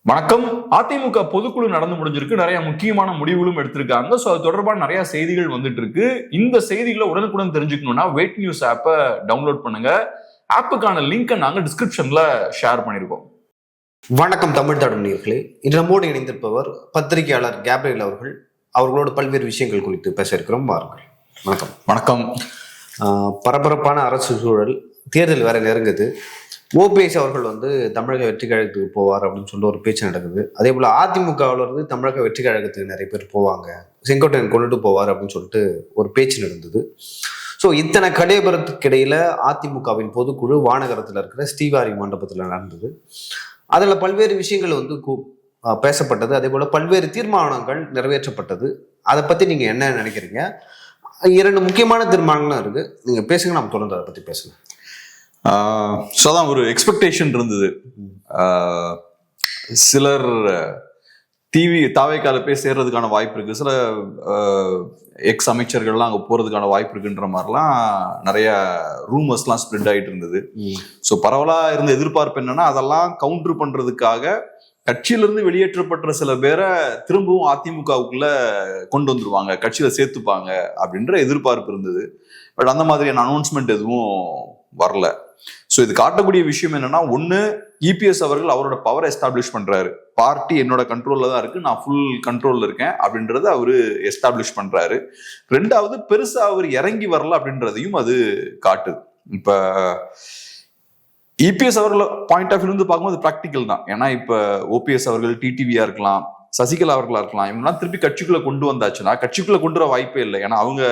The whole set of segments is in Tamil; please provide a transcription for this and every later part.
வணக்கம். அதிமுக பொதுக்குழு நடந்து முடிஞ்சிருக்கு. நிறைய முக்கியமான முடிவுகளும் எடுத்திருக்காங்க. ஸோ அது தொடர்பான நிறைய செய்திகள் வந்துட்டு இருக்கு. இந்த செய்திகளை உடனுக்குடன் தெரிஞ்சுக்கணும்னா வெயிட் நியூஸ் ஆப்பை டவுன்லோட் பண்ணுங்க. ஆப்புக்கான லிங்கை நாங்க டிஸ்கிரிப்ஷன்ல ஷேர் பண்ணிருக்கோம். வணக்கம் தமிழ் தாடும் நேயர்களே. இன்று நம்மோடு இணைந்திருப்பவர் பத்திரிகையாளர் கேப்ரியல் அவர்கள். அவர்களோடு பல்வேறு விஷயங்கள் குறித்து பேச இருக்கிறோம். வாருங்கள். வணக்கம். வணக்கம். பரபரப்பான அரசு சூழல், தேர்தல் வேற நெருங்குது. ஓபிஎஸ் அவர்கள் தமிழக வெற்றி கழகத்துக்கு போவார் அப்படின்னு சொல்லிட்டு ஒரு பேச்சு நடக்குது. அதே போல அதிமுகவில் தமிழக வெற்றி கழகத்துக்கு நிறைய பேர் போவாங்க, செங்கோட்டையன் கொண்டுட்டு போவார் அப்படின்னு சொல்லிட்டு ஒரு பேச்சு நடந்தது. ஸோ இத்தனை கடைபுரத்துக்கு இடையில அதிமுகவின் பொதுக்குழு வானகரத்தில் இருக்கிற ஸ்ரீவாரி மண்டபத்தில் நடந்தது. அதில் பல்வேறு விஷயங்கள் பேசப்பட்டது. அதே போல பல்வேறு தீர்மானங்கள் நிறைவேற்றப்பட்டது. அதை பத்தி நீங்க என்ன நினைக்கிறீங்க? இரண்டு முக்கியமான தீர்மானங்களும் இருக்கு, நீங்க பேசுங்க, நம்ம தொடர்ந்து அதை பத்தி பேசலாம். அதான் ஒரு எக்ஸ்பெக்டேஷன் இருந்தது. சிலர் தாவேக்கால போய் சேர்றதுக்கான வாய்ப்பு இருக்கு, சில எக்ஸ் அமைச்சர்கள்லாம் அங்கே போறதுக்கான வாய்ப்பு இருக்குன்ற மாதிரிலாம் நிறைய ரூமர்ஸ்லாம் ஸ்ப்ரெட் ஆகிட்டு இருந்தது. ஸோ பரவலாக இருந்த எதிர்பார்ப்பு என்னன்னா, அதெல்லாம் கவுண்டர் பண்றதுக்காக கட்சியிலிருந்து வெளியேற்றப்பட்ட சில பேரை திரும்பவும் அதிமுகவுக்குள்ள கொண்டு வந்துருவாங்க, கட்சியில சேர்த்துப்பாங்க அப்படின்ற எதிர்பார்ப்பு இருந்தது. பட் அந்த மாதிரியான அனௌன்ஸ்மெண்ட் எதுவும் வரல. ஸோ இது காட்டக்கூடிய விஷயம் என்னன்னா, ஒன்னு இபிஎஸ் அவர்கள் அவரோட பவரை எஸ்டாப்ளிஷ் பண்றாரு. பார்ட்டி என்னோட கண்ட்ரோல்ல தான் இருக்கு, நான் ஃபுல் கண்ட்ரோல்ல இருக்கேன் அப்படின்றத அவரு எஸ்டாப்ளிஷ் பண்றாரு. ரெண்டாவது, பெருசா அவர் இறங்கி வரல அப்படின்றதையும் அது காட்டுது. இப்ப இபிஎஸ் அவர்கள் பாயிண்ட் ஆஃப் வியூ இருந்து பார்க்கும்போது பிராக்டிக்கல் தான். ஏன்னா இப்ப ஓபிஎஸ் அவர்கள் டிடிவியா இருக்கலாம், சசிகலா அவர்களா இருக்கலாம், இவங்கெல்லாம் திருப்பி கட்சிக்குள்ள கொண்டு வந்தாச்சுன்னா கட்சிக்குள்ள கொண்டு வர வாய்ப்பே இல்லை. ஏன்னா அவங்க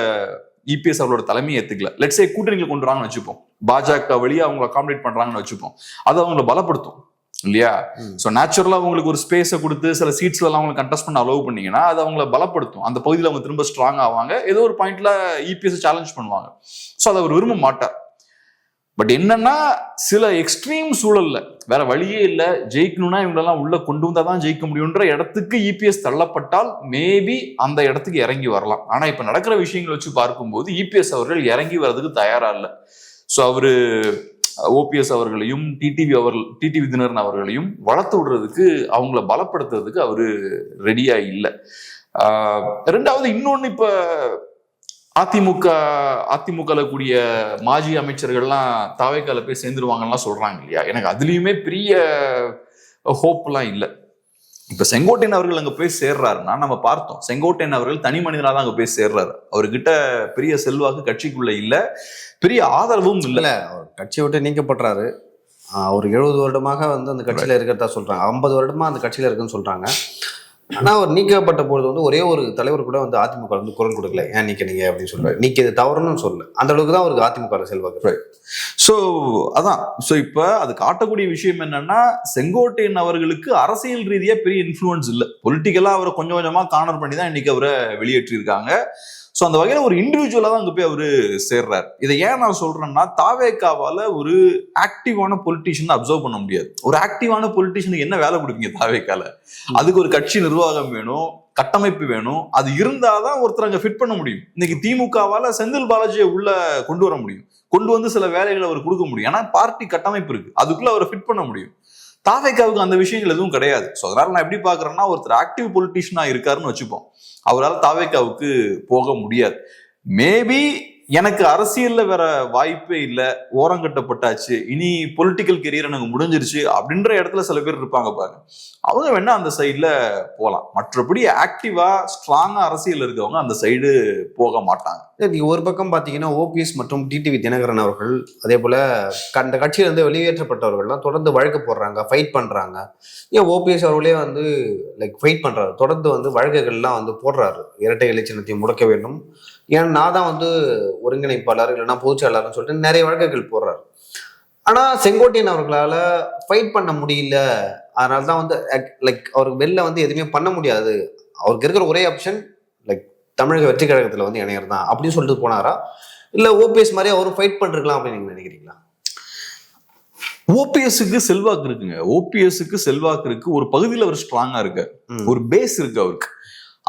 இபிஎஸ் அவரோட தலைமையை ஏத்துக்கல. லெட்ஸே கூட்டணிகளை கொண்டு வராங்கன்னு வச்சுப்போம், பாஜக வழியா அவங்க அகாமடேட் பண்றாங்கன்னு வச்சுப்போம், அது அவங்களை பலப்படுத்தும் இல்லையா? சோ நேச்சுரலா அவங்களுக்கு ஒரு ஸ்பேஸை கொடுத்து சில சீட்ஸ்ல எல்லாம் அவங்க கண்டெஸ்ட் பண்ண அலோவ் பண்ணீங்கன்னா அது அவங்களை பலப்படுத்தும். அந்த பகுதியில் அவங்க திரும்ப ஸ்ட்ராங் ஆவாங்க, ஏதோ ஒரு பாயிண்ட்ல இபிஎஸ் சேலஞ்ச் பண்ணுவாங்க. ஸோ அதை அவர் விரும்ப மாட்டார். பட் என்னன்னா, சில எக்ஸ்ட்ரீம் சூழல்ல வேற வழியே இல்லை, ஜெயிக்கணும்னா இவங்களெல்லாம் உள்ள கொண்டு வந்தாதான் ஜெயிக்க முடியுன்ற இடத்துக்கு இபிஎஸ் தள்ளப்பட்டால் மேபி அந்த இடத்துக்கு இறங்கி வரலாம். ஆனா இப்ப நடக்கிற விஷயங்களை வச்சு பார்க்கும்போது இபிஎஸ் அவர்கள் இறங்கி வர்றதுக்கு தயாரா இல்லை. ஸோ அவரு ஓபிஎஸ் அவர்களையும் டிடிவி தினகரன் அவர்களையும் வளர்த்து விடுறதுக்கு, அவங்கள பலப்படுத்துறதுக்கு அவரு ரெடியா இல்லை. ரெண்டாவது, இன்னொன்னு, இப்ப அதிமுக கூடிய மாஜி அமைச்சர்கள்லாம் தாவேக்கால போய் சேர்ந்துருவாங்கலாம் சொல்றாங்க இல்லையா? எனக்கு அதுலயுமே பெரிய ஹோப்லாம் இல்லை. இப்ப செங்கோட்டையன் அவர்கள் அங்க போய் சேர்றாருன்னா, நம்ம பார்த்தோம், செங்கோட்டையன் அவர்கள் தனி மனிதனாக தான் அங்க போய் சேர்றாரு. அவர்கிட்ட பெரிய செல்வாக்கு கட்சிக்குள்ள இல்ல, பெரிய ஆதரவும் இல்ல. அவர் கட்சியை விட்டு நீக்கப்படுறாரு. ஒரு 70 வருடமாக அந்த கட்சியில இருக்கிறதா சொல்றாங்க, 50 வருடமா அந்த கட்சியில இருக்குன்னு சொல்றாங்க. ஆனா அவர் நீக்கப்பட்ட பொழுது ஒரே ஒரு தலைவர் கூட அதிமுக குரல் கொடுக்கல, ஏன் நீங்க அப்படின்னு சொல்றாரு. நீக்க இது தவறுன்னு சொல்லல, அந்த அளவுக்கு தான் அவருக்கு அதிமுக செல்வாக்கு. சோ அதான். சோ இப்ப அது காட்டக்கூடிய விஷயம் என்னன்னா, செங்கோட்டையன் அவர்களுக்கு அரசியல் ரீதியா பெரிய இன்ஃப்ளூயன்ஸ் இல்லை. பொலிட்டிக்கலா அவரை கொஞ்சம் கொஞ்சமா கார்னர் பண்ணி தான் இன்னைக்கு அவரை வெளியேற்றி இருக்காங்க. ஸோ அந்த வகையில ஒரு இண்டிவிஜுவலா தான் அங்க போய் அவரு சேர்றாரு. இதை ஏன் நான் சொல்றேன்னா, தாவேக்காவால ஒரு ஆக்டிவான பொலிட்டிஷியன் அப்சர்வ் பண்ண முடியாது. ஒரு ஆக்டிவான பொலிட்டிஷியனுக்கு என்ன வேலை கொடுப்பீங்க தாவேக்கால? அதுக்கு ஒரு கட்சி நிர்வாகம் வேணும், கட்டமைப்பு வேணும். அது இருந்தாதான் ஒருத்தர் அங்க ஃபிட் பண்ண முடியும். இன்னைக்கு திமுகவால செந்தில் பாலாஜியை உள்ள கொண்டு வர முடியும், கொண்டு வந்து சில வேலைகளை அவர் கொடுக்க முடியும். ஏன்னா பார்ட்டி கட்டமைப்பு இருக்கு, அதுக்குள்ள அவரை ஃபிட் பண்ண முடியும். தாவேக்காவுக்கு அந்த விஷயங்கள் எதுவும் கிடையாது. ஸோ அதனால நான் எப்படி பாக்குறேன்னா, ஒருத்தர் ஆக்டிவ் பொலிட்டிஷியனா இருக்காருன்னு வச்சுப்போம், அவரால் தாவேக்காவுக்கு போக முடியாது. மேபி எனக்கு அரசியல்ல வேற வாய்ப்பே இல்லை, ஓரங்கட்டப்பட்டாச்சு, இனி பொலிட்டிக்கல் கெரியர் எனக்கு முடிஞ்சிருச்சு அப்படின்ற இடத்துல சில பேர் இருப்பாங்க பாருங்க, அவங்க வேணா அந்த சைட்ல போகலாம். மற்றபடி ஆக்டிவா ஸ்ட்ராங்கா அரசியல் இருக்கவங்க அந்த சைடு போக மாட்டாங்க. நீங்க ஒரு பக்கம் பாத்தீங்கன்னா, ஓபிஎஸ் மற்றும் டிடிவி தினகரன் அவர்கள், அதே போல அந்த கட்சியிலிருந்து வெளியேற்றப்பட்டவர்கள்லாம் தொடர்ந்து வழக்கு போடுறாங்க, ஃபைட் பண்றாங்க. ஏன் ஓபிஎஸ் அவர்களே ஃபைட் பண்றாரு, தொடர்ந்து வழக்குகள்லாம் போடுறாரு. இரட்டை இலை சின்னத்தை முடக்க வேண்டும், ஏன்னா நான் தான் ஒருங்கிணைப்பாளர் இல்லைன்னா பொதுச்செயலாளர்னு சொல்லிட்டு நிறைய வழக்குகள் போடுறாரு. ஆனா செங்கோட்டையன் அவர்களால ஃபைட் பண்ண முடியல. அதனாலதான் அவருக்கு வெளில எதுவுமே பண்ண முடியாது. அவருக்கு இருக்கிற ஒரே ஆப்ஷன் தமிழக வெற்றி கழகத்துல இணையறதான் அப்படின்னு சொல்லிட்டு போனாரா, இல்ல ஓபிஎஸ் மாதிரி அவரும் ஃபைட் பண்ணிருக்கலாம் அப்படின்னு நீங்க நினைக்கிறீங்களா? ஓபிஎஸ்க்கு செல்வாக்கு இருக்குங்க, ஓபிஎஸ்க்கு செல்வாக்கு இருக்கு. ஒரு பகுதியில் அவர் ஸ்ட்ராங்கா இருக்காரு, ஒரு பேஸ் இருக்கு அவருக்கு.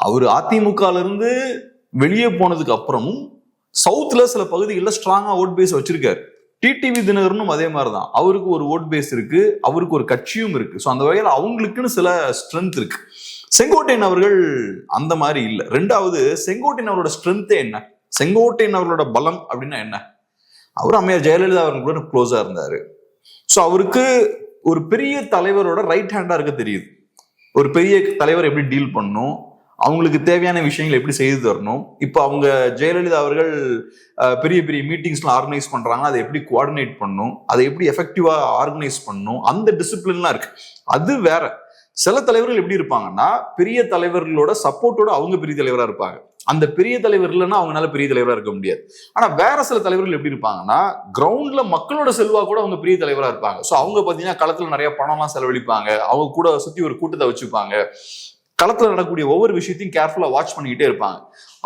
அவர் அதிமுகல இருந்து வெளியே போனதுக்கு அப்புறமும் சவுத்ல சில பகுதிகளில் ஸ்ட்ராங்கா ஓட் பேஸ் வச்சிருக்காரு. டிடிவி தினகரனும் அதே மாதிரிதான். அவருக்கு ஒரு ஓட் பேஸ் இருக்கு, அவருக்கு ஒரு கட்சியும் இருக்கு. ஸோ அந்த வகையில் அவங்களுக்குன்னு சில ஸ்ட்ரென்த் இருக்கு. செங்கோட்டையன் அவர்கள் அந்த மாதிரி இல்லை. ரெண்டாவது, செங்கோட்டையன் அவரோட ஸ்ட்ரென்த்தே என்ன, செங்கோட்டையன் அவர்களோட பலம் அப்படின்னா என்ன? அவர் அம்மையார் ஜெயலலிதா அவர்கள் கூட க்ளோஸா இருந்தாரு. ஸோ அவருக்கு ஒரு பெரிய தலைவரோட ரைட் ஹேண்டா இருக்க தெரியுது. ஒரு பெரிய தலைவர் எப்படி டீல் பண்ணணும், அவங்களுக்கு தேவையான விஷயங்களை எப்படி செய்து தரணும். இப்போ அவங்க ஜெயலலிதா அவர்கள் பெரிய பெரிய மீட்டிங்ஸ்லாம் ஆர்கனைஸ் பண்றாங்க, அதை எப்படி கோஆர்டினேட் பண்ணணும், அதை எப்படி எஃபெக்டிவா ஆர்கனைஸ் பண்ணணும், அந்த டிசிப்ளின்லாம் இருக்கு. அது வேற. சில தலைவர்கள் எப்படி இருப்பாங்கன்னா, பெரிய தலைவர்களோட சப்போர்ட்டோட அவங்க பெரிய தலைவரா இருப்பாங்க. அந்த பெரிய தலைவர் இல்லைன்னா அவங்களால பெரிய தலைவரா இருக்க முடியாது. ஆனா வேற சில தலைவர்கள் எப்படி இருப்பாங்கன்னா, கிரவுண்ட்ல மக்களோட செல்வா கூட அவங்க பெரிய தலைவரா இருப்பாங்க. ஸோ அவங்க பாத்தீங்கன்னா களத்துல நிறைய பணம்லாம் செலவழிப்பாங்க, அவங்க கூட சுத்தி ஒரு கூட்டத்தை வச்சுப்பாங்க, களத்துல நடக்கக்கூடிய ஒவ்வொரு விஷயத்தையும் கேர்ஃபுல்லா வாட்ச் பண்ணிக்கிட்டே இருப்பாங்க.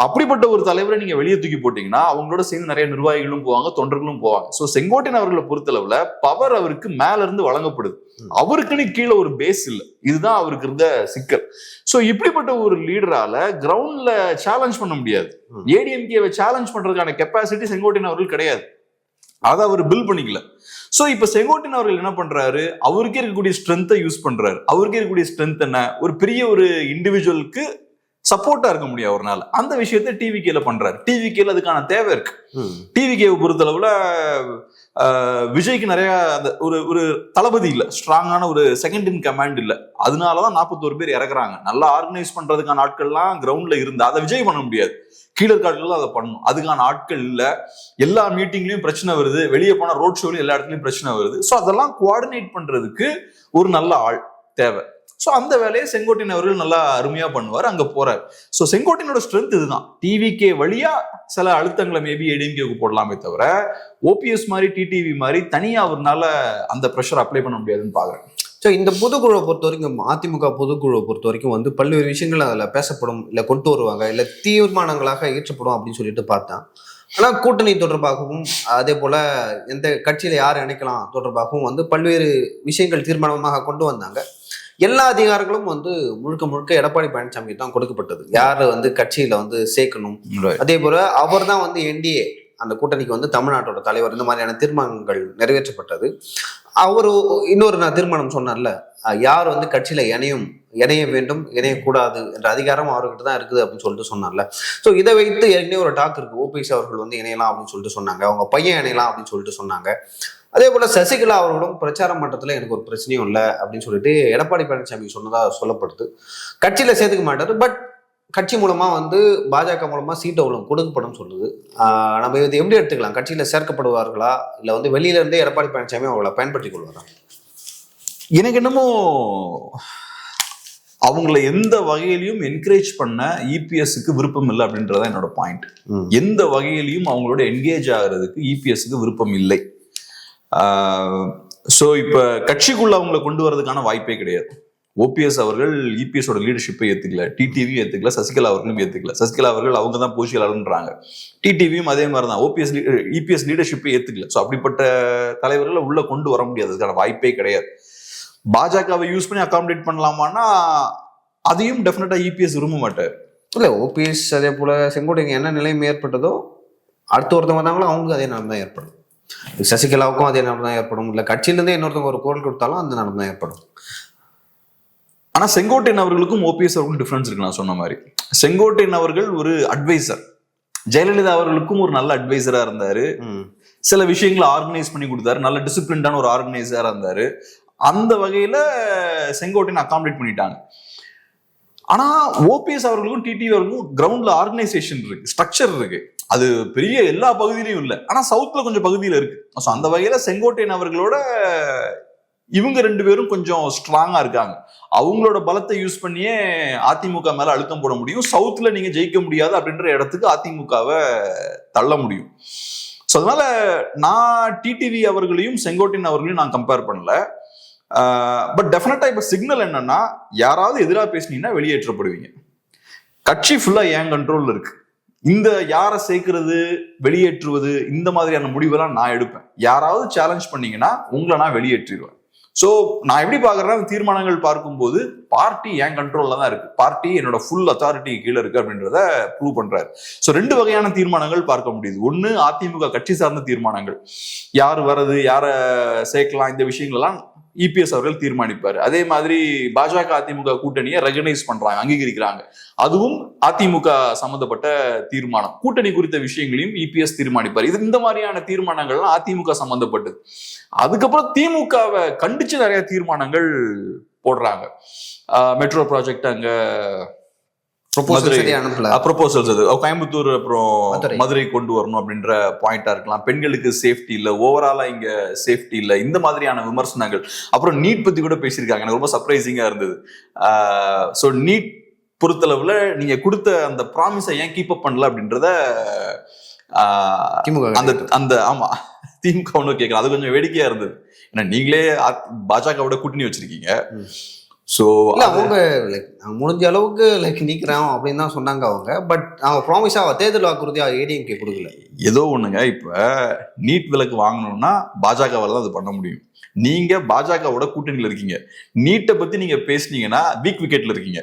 அப்படிப்பட்ட ஒரு தலைவரை நீங்க வெளியே தூக்கி போட்டீங்கன்னா அவங்களோட சேர்ந்து நிறைய நிர்வாகிகளும் போவாங்க, தொண்டர்களும் போவாங்க. சோ செங்கோட்டையன் அவர்களை பொறுத்தளவுல பவர் அவருக்கு மேல இருந்து வழங்கப்படுது, அவருக்குன்னு கீழே ஒரு பேஸ் இல்லை. இதுதான் அவருக்கு இருந்த சிக்கல். சோ இப்படிப்பட்ட ஒரு லீடரால கிரவுண்ட்ல சேலஞ்ச் பண்ண முடியாது. ஏடிஎம்கேவை சேலஞ்ச் பண்றதுக்கான கெப்பாசிட்டி செங்கோட்டையன் அவர்கள் கிடையாது, அதை அவர் பில் பண்ணிக்கல. சோ இப்ப செங்கோட்டையன் அவர்கள் என்ன பண்றாரு, அவருக்கே இருக்கக்கூடிய ஸ்ட்ரென்த்தை யூஸ் பண்றாரு. அவருக்கே இருக்கக்கூடிய ஸ்ட்ரென்த் என்ன, ஒரு பெரிய ஒரு இண்டிவிஜுவலுக்கு சப்போர்ட்டா இருக்க முடியும் அவரால். அந்த விஷயத்த டிவிகேல பண்றாரு. டிவிகேல அதுக்கான தேவை இருக்கு. டிவிகேவை பொறுத்தளவுல விஜய்க்கு நிறைய அந்த ஒரு தளபதி இல்ல, ஸ்ட்ராங்கான ஒரு செகண்ட் இன் கமாண்ட் இல்ல. அதனாலதான் 41 பேர் இறக்குறாங்க. நல்லா ஆர்கனைஸ் பண்றதுக்கான ஆட்கள்லாம் கிரவுண்ட்ல இருந்து அதை விஜய் பண்ண முடியாது, கீழக்காடுகள் அதை பண்ணணும். அதுக்கான ஆட்கள் இல்ல. எல்லா மீட்டிங்லயும் பிரச்சனை வருது, வெளியே போன ரோட் ஷோலயும் எல்லா இடத்துலயும் பிரச்சனை வருது. ஸோ அதெல்லாம் கோஆர்டினேட் பண்றதுக்கு ஒரு நல்ல ஆள் தேவை. ஸோ அந்த வேலையை செங்கோட்டையன் அவர்கள் நல்லா அருமையா பண்ணுவார், அங்க போறாரு. ஸோ செங்கோட்டையனோட ஸ்ட்ரென்த் இதுதான். டிவிகே வழியா சில அழுத்தங்களை மேபி ஏடிஎம்கேக்கு போடலாமே தவிர ஓபிஎஸ் மாதிரி டிடிவி மாதிரி தனியா அவர்னால அந்த ப்ரெஷர் அப்ளை பண்ண முடியாதுன்னு பாக்குறேன். ஸோ இந்த பொதுக்குழுவை பொறுத்த வரைக்கும், அதிமுக பொதுக்குழுவை பொறுத்த வரைக்கும் வந்து பல்வேறு விஷயங்கள் அதில் பேசப்படும், இல்லை கொண்டு வருவாங்க, இல்லை தீர்மானங்களாக ஏற்றப்படும் அப்படின்னு சொல்லிட்டு பார்த்தேன். ஆனால் கூட்டணி தொடர்பாகவும் அதே போல எந்த கட்சியில யார் இணைக்கலாம் தொடர்பாகவும் வந்து பல்வேறு விஷயங்கள் தீர்மானமாக கொண்டு வந்தாங்க. எல்லா அதிகாரங்களும் வந்து முழுக்க முழுக்க எடப்பாடி பழனிசாமி தான் கொடுக்கப்பட்டது. யாரு வந்து கட்சியில வந்து சேர்க்கணும், அதே போல அவர் தான் வந்து என்டிஏ அந்த கூட்டணிக்கு வந்து தமிழ்நாட்டோட தலைவர், இந்த மாதிரியான தீர்மானங்கள் நிறைவேற்றப்பட்டது. அவரு இன்னொரு நான் தீர்மானம் சொன்னார்ல, யார் வந்து கட்சியில இணைய வேண்டும் இணையக்கூடாது என்ற அதிகாரம் அவர்கிட்ட தான் இருக்குது அப்படின்னு சொல்லிட்டு சொன்னார்ல. ஸோ இதை வைத்து ஏற்கனவே ஒரு டாக் இருக்கு. ஓபிஎஸ் அவர்கள் வந்து இணையலாம் அப்படின்னு சொல்லிட்டு சொன்னாங்க, அவங்க பையன் இணையலாம் அப்படின்னு சொல்லிட்டு சொன்னாங்க. அதே போல சசிகலா அவர்களும் பிரச்சார மன்றத்துல எனக்கு ஒரு பிரச்சனையும் இல்லை அப்படின்னு சொல்லிட்டு எடப்பாடி பழனிசாமி சொன்னதா சொல்லப்படுது. கட்சியில சேர்த்துக்க மாட்டாரு, பட் கட்சி மூலமா வந்து பாஜக மூலமா சீட்டு அவங்களுக்கு கொடுக்கப்படும் சொல்லுது. நம்ம இதை எப்படி எடுத்துக்கலாம்? கட்சியில சேர்க்கப்படுவார்களா, இல்ல வந்து வெளியில இருந்தே எடப்பாடி பழனிசாமி அவங்களை பயன்படுத்திக் கொள்வாரா? எனக்கு என்னமோ அவங்களை எந்த வகையிலையும் என்கரேஜ் பண்ண இபிஎஸ்க்கு விருப்பம் இல்லை அப்படின்றதான் என்னோட பாயிண்ட். எந்த வகையிலையும் அவங்களோட என்கேஜ் ஆகிறதுக்கு இபிஎஸ்க்கு விருப்பம் இல்லை. ஸோ இப்ப கட்சிக்குள்ள அவங்களை கொண்டு வரதுக்கான வாய்ப்பே கிடையாது. ஓபிஎஸ் அவர்கள் இபிஎஸோட லீடர்ஷிப்பை ஏத்துக்கல, டிடிவியும் ஏத்துக்கல, சசிகலா அவர்களும் ஏத்துக்கல. சசிகலா அவர்கள் அவங்க தான் போஷியலாளர்ன்றாங்க, டிடிவியும் அதே மாதிரி தான் இபிஎஸ் லீடர்ஷிப்பை ஏத்துக்கல. ஸோ அப்படிப்பட்ட தலைவர்களை உள்ள கொண்டு வர முடியாது, அதுக்கான வாய்ப்பே கிடையாது. பாஜகவை யூஸ் பண்ணி அகாமடேட் பண்ணலாமான்னா அதையும் டெஃபினட்டா இபிஎஸ் விரும்ப மாட்டார். இல்ல ஓபிஎஸ் அதே போல செங்கோட்டையன் என்ன நிலைமை ஏற்பட்டதோ அடுத்த ஒருத்தவங்க வந்தாங்களோ அவங்களுக்கு அதே நிலைமை தான் ஏற்படும். சசிகலாவுக்கும் அதே நிலைமை தான் ஏற்படும். இல்ல கட்சியிலிருந்தே இன்னொருத்தவங்க ஒரு குரல் கொடுத்தாலும் அந்த நிலைமை தான் ஏற்படும். ஆனா செங்கோட்டையன் அவர்களுக்கும் ஓபிஎஸ் அவர்களுக்கும் டிஃபரன்ஸ் இருக்கு. நான் சொன்ன மாதிரி செங்கோட்டையன் அவர்கள் ஒரு அட்வைசர், ஜெயலலிதா அவர்களுக்கும் ஒரு நல்ல அட்வைசரா இருந்தாரு, சில விஷயங்களை ஆர்கனைஸ் பண்ணி கொடுத்தாரு, நல்ல டிசிப்ளின்டான ஒரு ஆர்கனைசரா இருந்தாரு. அந்த வகையில செங்கோட்டையன் அகாமடேட் பண்ணிட்டாங்க. ஆனா ஓபிஎஸ் அவர்களுக்கும் டிடிவி அவர்களுக்கும் கிரவுண்ட்ல ஆர்கனைசேஷன் இருக்கு, ஸ்ட்ரக்சர் இருக்கு. அது பெரிய எல்லா பகுதியிலையும் இல்லை, ஆனா சவுத்ல கொஞ்சம் பகுதியில இருக்கு. ஸோ அந்த வகையில செங்கோட்டையன் அவர்களோட இவங்க ரெண்டு பேரும் கொஞ்சம் ஸ்ட்ராங்கா இருக்காங்க. அவங்களோட பலத்தை யூஸ் பண்ணியே அதிமுக மேல அழுத்தம் போட முடியும். சவுத்ல நீங்க ஜெயிக்க முடியாது அப்படின்ற இடத்துக்கு அதிமுகவை தள்ள முடியும். ஸோ அதனால நான் டிடிவி அவர்களையும் செங்கோட்டையன் அவர்களையும் நான் கம்பேர் பண்ணல. பட் டெஃபினட்டா இப்ப சிக்னல் என்னன்னா, யாராவது எதிராக பேசினீங்கன்னா வெளியேற்றப்படுவீங்க. கட்சி ஃபுல்லா என் கண்ட்ரோல்ல இருக்கு. இந்த யாரை சேர்க்கிறது வெளியேற்றுவது இந்த மாதிரியான முடிவெல்லாம் நான் எடுப்பேன். யாராவது சேலஞ்ச் பண்ணீங்கன்னா உங்களை நான் வெளியேற்றிடுவேன். ஸோ நான் எப்படி பாக்குறேன்னா தீர்மானங்கள் பார்க்கும்போது பார்ட்டி என் கண்ட்ரோல்ல தான் இருக்கு, பார்ட்டி என்னோட ஃபுல் அத்தாரிட்டி கீழே இருக்கு அப்படின்றத ப்ரூவ் பண்றாரு. ஸோ 2 வகையான தீர்மானங்கள் பார்க்க முடியுது. ஒன்னு அதிமுக கட்சி சார்ந்த தீர்மானங்கள், யார் வர்றது, யாரை சேர்க்கலாம், இந்த விஷயங்கள் எல்லாம் இபிஎஸ் அவர்கள் தீர்மானிப்பாரு. அதே மாதிரி பாஜக அதிமுக கூட்டணியை ரெகனைஸ் பண்றாங்க, அங்கீகரிக்கிறாங்க, அதுவும் அதிமுக சம்பந்தப்பட்ட தீர்மானம். கூட்டணி குறித்த விஷயங்களையும் இபிஎஸ் தீர்மானிப்பார். இது இந்த மாதிரியான தீர்மானங்கள்லாம் அதிமுக சம்பந்தப்பட்டது. அதுக்கப்புறம் திமுகவை கண்டிச்சு நிறைய தீர்மானங்கள் போடுறாங்க. மெட்ரோ ப்ராஜெக்ட் அங்க ப்ரொபோசல்ஸ், அது கோயம்புத்தூர் அப்புறம் மதுரை கொண்டு வரணும் அப்படின்ற பாயிண்டா இருக்கலாம். பெண்களுக்கு சேஃப்டி இல்ல, ஓவராலா இங்க சேஃப்டி இல்ல, இந்த மாதிரியான விமர்சனங்கள். அப்புறம் நீட் பத்தி கூட பேசியிருக்காங்க, எனக்கு ரொம்ப சர்ப்ரைசிங்கா இருந்தது. ஸோ நீட் பொறுத்தளவுல நீங்க கொடுத்த அந்த ப்ராமிஸை ஏன் கீப் அப் பண்ணல அப்படின்றத அந்த ஆமா திமுக ஒண்ணு கேட்கலாம். அது கொஞ்சம் வேடிக்கையா இருந்தது. ஏன்னா நீங்களே பாஜகவோட கூட்டணி வச்சிருக்கீங்க. ஸோ அவங்க முடிஞ்ச அளவுக்கு நீக்கிறோம் அப்படின்னு தான் சொன்னாங்க அவங்க. பட் அவங்க ப்ராமிஸா தேர்தல் வாக்குறுதியா ஏடிஎம்கே கொடுக்கல. ஏதோ ஒண்ணுங்க, இப்ப நீட் விலக்கு வாங்கணும்னா பாஜகவால தான் அது பண்ண முடியும். நீங்க பாஜகவோட கூட்டணியில இருக்கீங்க, நீட்டை பத்தி நீங்க பேசுனீங்கன்னா வீக் விக்கெட்ல இருக்கீங்க.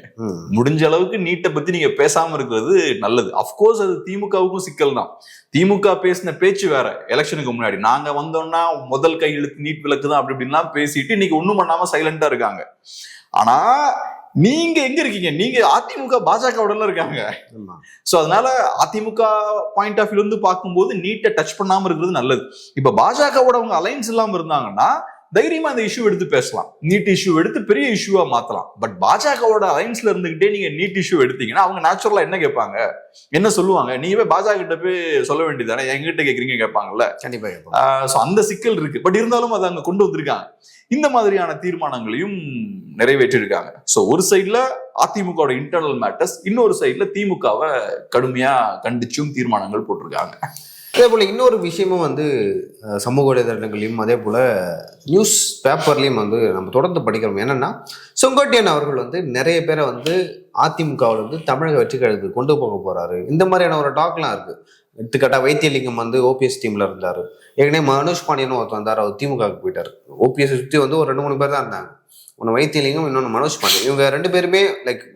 முடிஞ்ச அளவுக்கு நீட்டை பத்தி நீங்க பேசாம இருக்கிறது நல்லது. அப்கோர்ஸ் அது திமுகவுக்கும் சிக்கல் தான். திமுக பேசின பேச்சு வேற. எலெக்ஷனுக்கு முன்னாடி நாங்க வந்தோம்னா முதல் கையெழுத்து நீட் விலக்கு தான் அப்படி இப்படின்லாம் பேசிட்டு இன்னைக்கு ஒண்ணும் பண்ணாம சைலண்டா இருக்காங்க. ஆனா நீங்க எங்க இருக்கீங்க? நீங்க அதிமுக பாஜகவோட இருக்காங்க. சோ அதனால அதிமுக பாயிண்ட் ஆஃப் வியூல இருந்து பார்க்கும்போது நீட்டை டச் பண்ணாம இருக்கிறது நல்லது. இப்ப பாஜகவோட அவங்க அலைன்ஸ் இல்லாம இருந்தாங்கன்னா தைரியமா இந்த இஷ்யூ எடுத்து பேசலாம், நீட் இஷ்யூ எடுத்து பெரிய இஷ்யூவா மாத்தலாம். பட் பாஜகவோட அலைன்ஸ்ல இருந்துகிட்டே நீங்க நீட் இஷ்யூ எடுத்தீங்கன்னா அவங்க நேச்சுரலா என்ன கேட்பாங்க, என்ன சொல்லுவாங்க? நீங்க போய் பாஜக கிட்ட போய் சொல்ல வேண்டியதானே, எங்கிட்ட கேக்குறீங்க கேட்பாங்கல்ல. கண்டிப்பா. சோ அந்த சிக்கல் இருக்கு. பட் இருந்தாலும் அதை அங்க கொண்டு வந்திருக்காங்க. இந்த மாதிரியான தீர்மானங்களையும் நிறைவேற்றிருக்காங்க. சோ ஒரு சைட்ல அதிமுக இன்டர்னல் மேட்டர்ஸ், இன்னொரு சைட்ல திமுகவை கடுமையா கண்டிச்சும் தீர்மானங்கள் போட்டிருக்காங்க. அதே போல இன்னொரு விஷயமும் சமூக வலைதளங்களையும் அதே போல நியூஸ் பேப்பர்லயும் நம்ம தொடர்ந்து படிக்கிறோம். என்னன்னா செங்கோட்டையன் அவர்கள் நிறைய பேரை அதிமுகவில் தமிழக வெற்றி கழகத்துக்கு கொண்டு போக போறாரு, இந்த மாதிரியான ஒரு டாக்லாம் இருக்கு. எடுத்துக்காட்டா வைத்தியலிங்கம் ஓபிஎஸ் டீம்ல இருந்தாரு. ஏற்கனவே மனோஜ் பாண்டியன் ஒருத்தர் வந்தார், அவர் திமுகவுக்கு போயிட்டாரு. ஓபிஎஸ் சுற்றி ஒரு 2-3 பேர் தான் இருந்தாங்க. ஒன்று வைத்தியலிங்கம், இன்னொன்று மனோஜ் பாண்டியன். இவங்க 2 பேருமே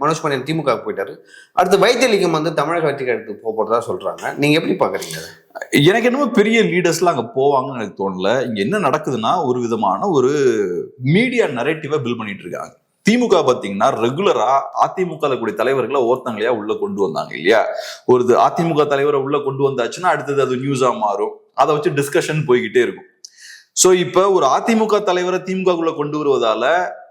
மனோஜ் பாண்டியன் திமுகவுக்கு போயிட்டாரு. அடுத்து வைத்தியலிங்கம் தமிழக வெற்றி கழகத்துக்கு போக போறதா சொல்றாங்க. நீங்க எப்படி பாக்குறீங்க? எனக்கு என்னமோ பெரிய லீடர்ஸ்லாம் அங்க போவாங்கன்னு எனக்கு தோணல. இங்க என்ன நடக்குதுன்னா ஒரு விதமான ஒரு மீடியா நரேட்டிவை பில்ட் பண்ணிட்டு இருக்காங்க. திமுக பாத்தீங்கன்னா ரெகுலரா அதிமுக கூடிய தலைவர்களை ஒருத்தங்களையா உள்ள கொண்டு வந்தாங்க இல்லையா? ஒரு அதிமுக தலைவரை உள்ள கொண்டு வந்தாச்சுன்னா அடுத்தது அது நியூஸா மாறும், அதை வச்சு டிஸ்கஷன் போய்கிட்டே இருக்கும். சோ இப்ப ஒரு அதிமுக தலைவரை திமுகக்குள்ள கொண்டு வருவதால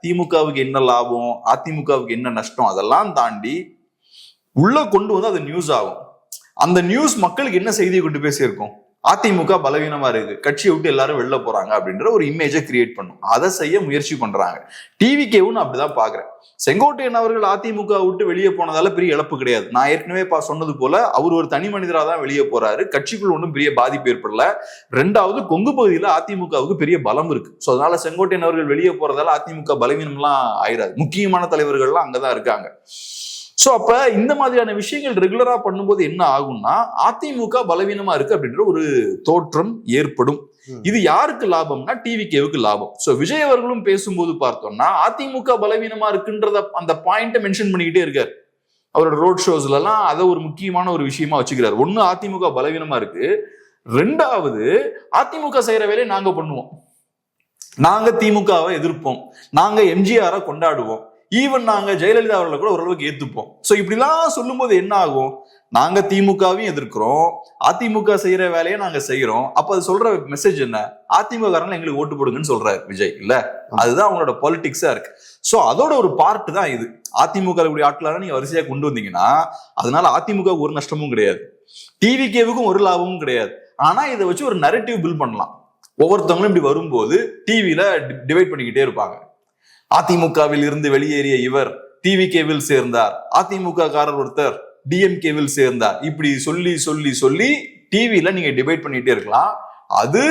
திமுகவுக்கு என்ன லாபம், அதிமுகவுக்கு என்ன நஷ்டம், அதெல்லாம் தாண்டி உள்ள கொண்டு வந்து அது நியூஸ் ஆகும். அந்த நியூஸ் மக்களுக்கு என்ன செய்தியை கொண்டு போய் சேர்க்கும்? அதிமுக பலவீனமா இருக்கு, கட்சியை விட்டு எல்லாரும் வெளில போறாங்க அப்படின்ற ஒரு இமேஜை கிரியேட் பண்ணும். அதை செய்ய முயற்சி பண்றாங்க. டிவிகேவும் அப்படிதான் பாக்குறேன். செங்கோட்டையன் அவர்கள் அதிமுக விட்டு வெளியே போனதால பெரிய இழப்பு கிடையாது. நான் ஏற்கனவே சொன்னது போல அவர் ஒரு தனி மனிதராக தான் வெளியே போறாரு. கட்சிக்குள்ள ஒன்றும் பெரிய பாதிப்பு ஏற்படல. 2வது கொங்கு பகுதியில அதிமுகவுக்கு பெரிய பலம் இருக்கு. சோ அதனால செங்கோட்டையன் அவர்கள் வெளியே போறதால அதிமுக பலவீனம்லாம் ஆயிராது. முக்கியமான தலைவர்கள்லாம் அங்கதான் இருக்காங்க. சோ அப்ப இந்த மாதிரியான விஷயங்கள் ரெகுலரா பண்ணும்போது என்ன ஆகும்னா அதிமுக பலவீனமா இருக்கு அப்படின்ற ஒரு தோற்றம் ஏற்படும். இது யாருக்கு லாபம்னா டிவிகேவுக்கு லாபம். சோ விஜய் அவர்களும் பேசும்போது பார்த்தோம்னா அதிமுக பலவீனமா இருக்குன்றத அந்த பாயிண்ட மென்ஷன் பண்ணிக்கிட்டே இருக்காரு. அவரோட ரோட் ஷோஸ்ல எல்லாம் அதை ஒரு முக்கியமான ஒரு விஷயமா வச்சுக்கிறாரு. ஒண்ணு அதிமுக பலவீனமா இருக்கு, 2வது அதிமுக செய்யற வேலையை நாங்க பண்ணுவோம், நாங்க திமுகவை எதிர்ப்போம், நாங்க எம்ஜிஆரை கொண்டாடுவோம், ஈவன் நாங்க ஜெயலலிதா அவர்களை கூட ஓரளவுக்கு ஏத்துப்போம். சோ இப்படிலாம் சொல்லும் போது என்ன ஆகும்? நாங்க திமுகவையும் எதிர்க்கிறோம், அதிமுக செய்யற வேலையை நாங்க செய்யறோம். அப்ப அது சொல்ற மெசேஜ் என்ன? அதிமுக காரங்க எங்களுக்கு ஓட்டு போடுங்கன்னு சொல்றாரு விஜய் இல்ல? அதுதான் அவங்களோட பாலிடிக்ஸா இருக்கு. சோ அதோட ஒரு பார்ட் தான் இது. அதிமுக ஆட்களான நீங்க வரிசையா கொண்டு வந்தீங்கன்னா அதனால அதிமுக ஒரு நஷ்டமும் கிடையாது, டிவிகேவுக்கும் ஒரு லாபமும் கிடையாது. ஆனா இதை வச்சு ஒரு நரேட்டிவ் பில்ட் பண்ணலாம். ஒவ்வொருத்தவங்களும் இப்படி வரும்போது டிவில டிவைட் பண்ணிக்கிட்டே இருப்பாங்க. அதிமுகவில் இருந்து வெளியேறிய இவர் டிவிகேவில் சேர்ந்தார், அதிமுக காரர் ஒருத்தர் டிஎம்கேவில் சேர்ந்தார், இப்படி சொல்லி சொல்லி சொல்லி டிவில நீங்க டிபேட் பண்ணிட்டே இருக்கலாம். அது